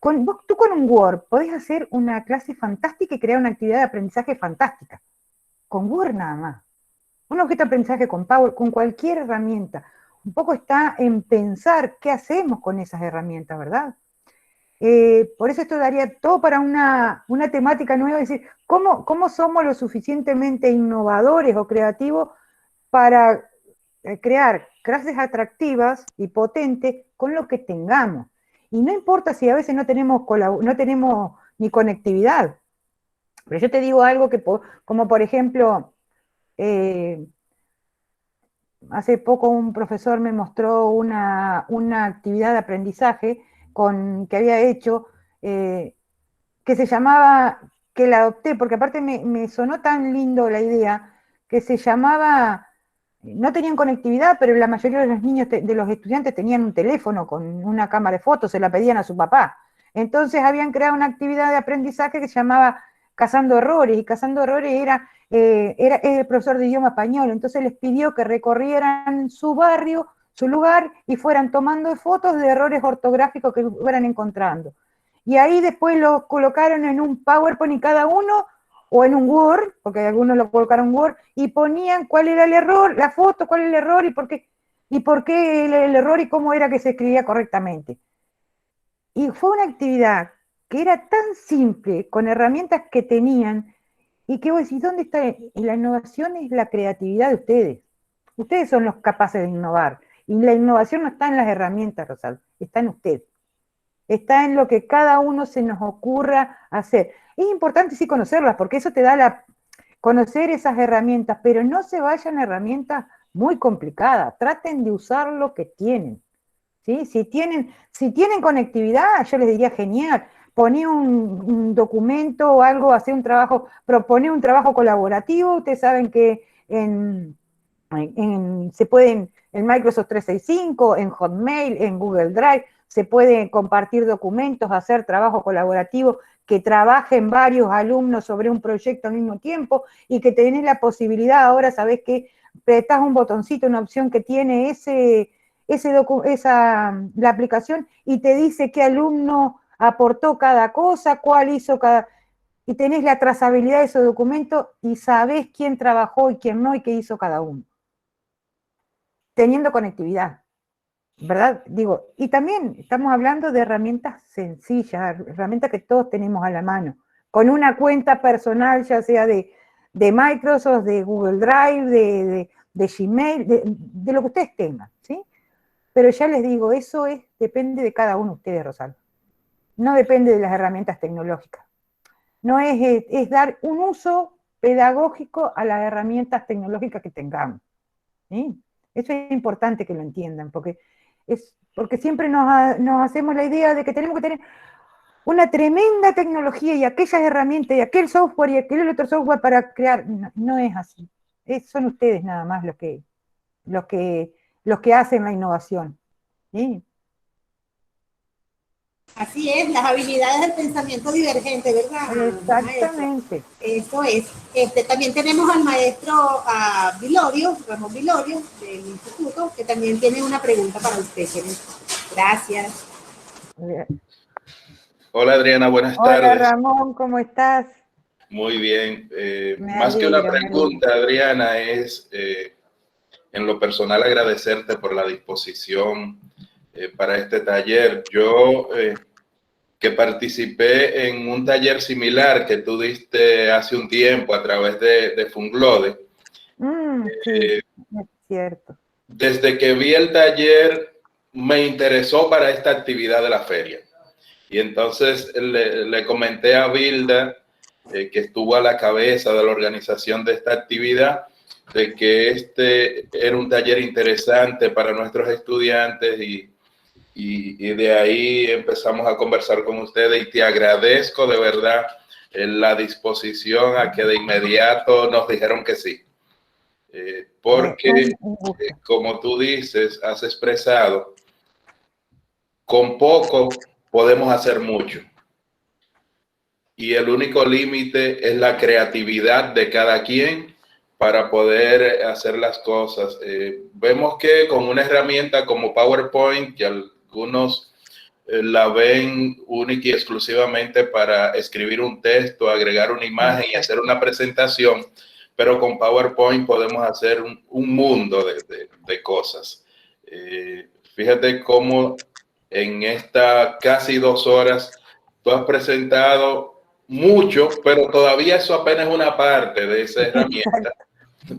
tú con un Word podés hacer una clase fantástica y crear una actividad de aprendizaje fantástica. Con Word nada más. Un objeto de aprendizaje con Power, con cualquier herramienta. Un poco está en pensar qué hacemos con esas herramientas, ¿verdad? Por eso esto daría todo para una temática nueva, es decir, ¿cómo somos lo suficientemente innovadores o creativos para crear clases atractivas y potentes con lo que tengamos? Y no importa si a veces no tenemos ni conectividad. Pero yo te digo algo que, como por ejemplo, hace poco un profesor me mostró una actividad de aprendizaje que había hecho, que se llamaba, que la adopté, porque aparte me sonó tan lindo la idea, que se llamaba, no tenían conectividad, pero la mayoría de los niños, de los estudiantes tenían un teléfono con una cámara de fotos, se la pedían a su papá. Entonces habían creado una actividad de aprendizaje que se llamaba Cazando Errores, y Cazando Errores era el profesor de idioma español, entonces les pidió que recorrieran su barrio, su lugar, y fueran tomando fotos de errores ortográficos que fueran encontrando. Y ahí después lo colocaron en un PowerPoint y cada uno, o en un Word, porque algunos lo colocaron en Word, y ponían cuál era el error, la foto, cuál era el error, y por qué el error y cómo era que se escribía correctamente. Y fue una actividad que era tan simple, con herramientas que tenían, y que vos decís, ¿dónde está? Y la innovación es la creatividad de ustedes. Ustedes son los capaces de innovar. Y la innovación no está en las herramientas, Rosal, está en ustedes. Está en lo que cada uno se nos ocurra hacer. Es importante sí conocerlas, porque eso te da conocer esas herramientas, pero no se vayan a herramientas muy complicadas. Traten de usar lo que tienen. ¿Sí? Si tienen conectividad, yo les diría genial. Poné un documento o algo, hacer un trabajo, proponé un trabajo colaborativo. Ustedes saben que se pueden, en Microsoft 365, en Hotmail, en Google Drive, se pueden compartir documentos, hacer trabajo colaborativo, que trabajen varios alumnos sobre un proyecto al mismo tiempo, y que tenés la posibilidad ahora, sabés que apretás un botoncito, una opción que tiene la aplicación, y te dice qué alumno aportó cada cosa, cuál hizo cada... Y tenés la trazabilidad de esos documentos y sabés quién trabajó y quién no y qué hizo cada uno. Teniendo conectividad, ¿verdad? Digo, y también estamos hablando de herramientas sencillas, herramientas que todos tenemos a la mano, con una cuenta personal, ya sea de Microsoft, de Google Drive, de Gmail, de lo que ustedes tengan, ¿sí? Pero ya les digo, eso depende de cada uno de ustedes, Rosalba. No depende de las herramientas tecnológicas. No es dar un uso pedagógico a las herramientas tecnológicas que tengamos, ¿sí? Eso es importante que lo entiendan, porque siempre nos hacemos la idea de que tenemos que tener una tremenda tecnología y aquellas herramientas y aquel software y aquel otro software para crear. No es así. Son ustedes nada más los que hacen la innovación. ¿Sí? Así es, las habilidades del pensamiento divergente, ¿verdad? Exactamente. Eso es. También tenemos al maestro Vilorio, Ramón Vilorio, del instituto, que también tiene una pregunta para usted. Gracias. Hola Adriana, buenas tardes. Hola Ramón, ¿cómo estás? Muy bien. Más que una pregunta, Adriana, es en lo personal agradecerte por la disposición para este taller. Yo que participé en un taller similar que tú diste hace un tiempo a través de Funglode. Sí, es cierto. Desde que vi el taller me interesó para esta actividad de la feria. Y entonces le comenté a Vilda, que estuvo a la cabeza de la organización de esta actividad, de que este era un taller interesante para nuestros estudiantes y de ahí empezamos a conversar con ustedes y te agradezco de verdad la disposición a que de inmediato nos dijeron que sí. Porque, como tú dices, has expresado, con poco podemos hacer mucho. Y el único límite es la creatividad de cada quien para poder hacer las cosas. Vemos que con una herramienta como PowerPoint, que algunos la ven única y exclusivamente para escribir un texto, agregar una imagen y hacer una presentación, pero con PowerPoint podemos hacer un mundo de cosas. Fíjate cómo en estas casi 2 horas tú has presentado mucho, pero todavía eso apenas es una parte de esa herramienta,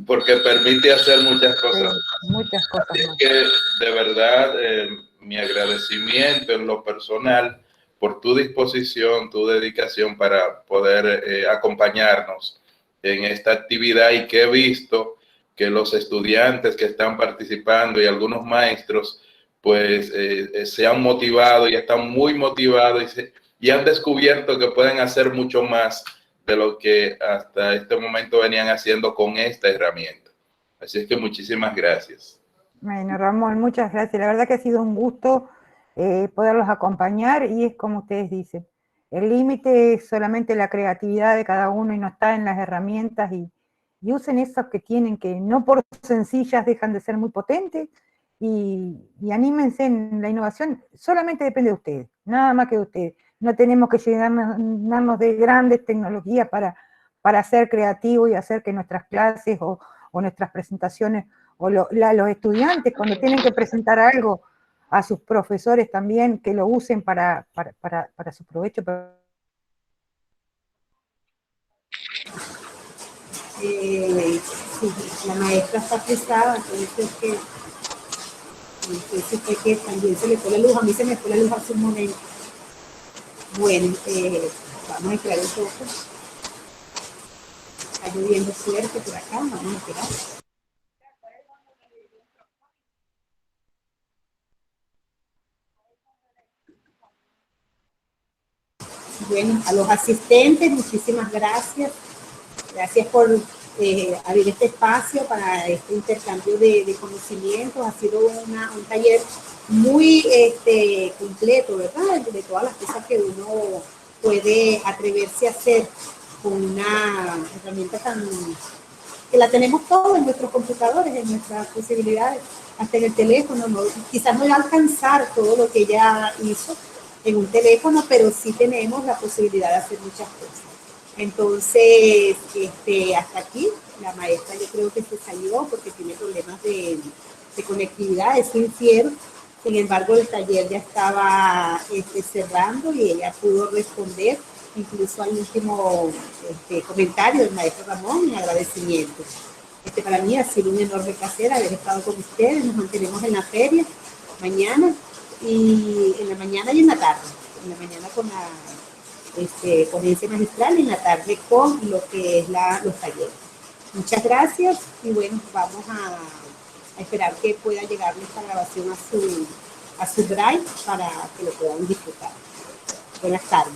porque permite hacer muchas cosas. Sí, muchas cosas. Así que, de verdad, mi agradecimiento en lo personal por tu disposición, tu dedicación para poder acompañarnos en esta actividad, y que he visto que los estudiantes que están participando y algunos maestros pues se han motivado y están muy motivados y han descubierto que pueden hacer mucho más de lo que hasta este momento venían haciendo con esta herramienta. Así es que muchísimas gracias. Bueno, Ramón, muchas gracias. La verdad que ha sido un gusto poderlos acompañar, y es como ustedes dicen, el límite es solamente la creatividad de cada uno y no está en las herramientas, y usen esas que tienen, que no por sencillas dejan de ser muy potentes, y anímense en la innovación. Solamente depende de ustedes, nada más que de ustedes. No tenemos que llenarnos de grandes tecnologías para ser creativos y hacer que nuestras clases o nuestras presentaciones, o los estudiantes cuando tienen que presentar algo a sus profesores también, que lo usen para su provecho. Sí, la maestra está pesada, entonces que también se le fue la luz. A mí se me fue la luz hace un momento. Bueno, vamos a esperar un poco. Está lloviendo fuerte por acá, vamos a esperar. Bueno, a los asistentes, muchísimas gracias. Gracias por abrir este espacio para este intercambio de conocimientos. Ha sido un taller muy completo, ¿verdad? De todas las cosas que uno puede atreverse a hacer con una herramienta que la tenemos todos en nuestros computadores, en nuestras posibilidades, hasta en el teléfono. ¿No? Quizás no va a alcanzar todo lo que ella hizo en un teléfono, pero sí tenemos la posibilidad de hacer muchas cosas. Entonces, hasta aquí, la maestra yo creo que se salió porque tiene problemas de conectividad, es sincero. Sin embargo, el taller ya estaba cerrando y ella pudo responder incluso al último comentario del maestro Ramón, en agradecimiento. Para mí ha sido un enorme placer haber estado con ustedes. Nos mantenemos en la feria mañana, y en la mañana y en la tarde. En la mañana con la ponencia magistral, y en la tarde con lo que es los talleres. Muchas gracias, y bueno, vamos a esperar que pueda llegarle esta grabación a su drive para que lo puedan disfrutar. Buenas tardes.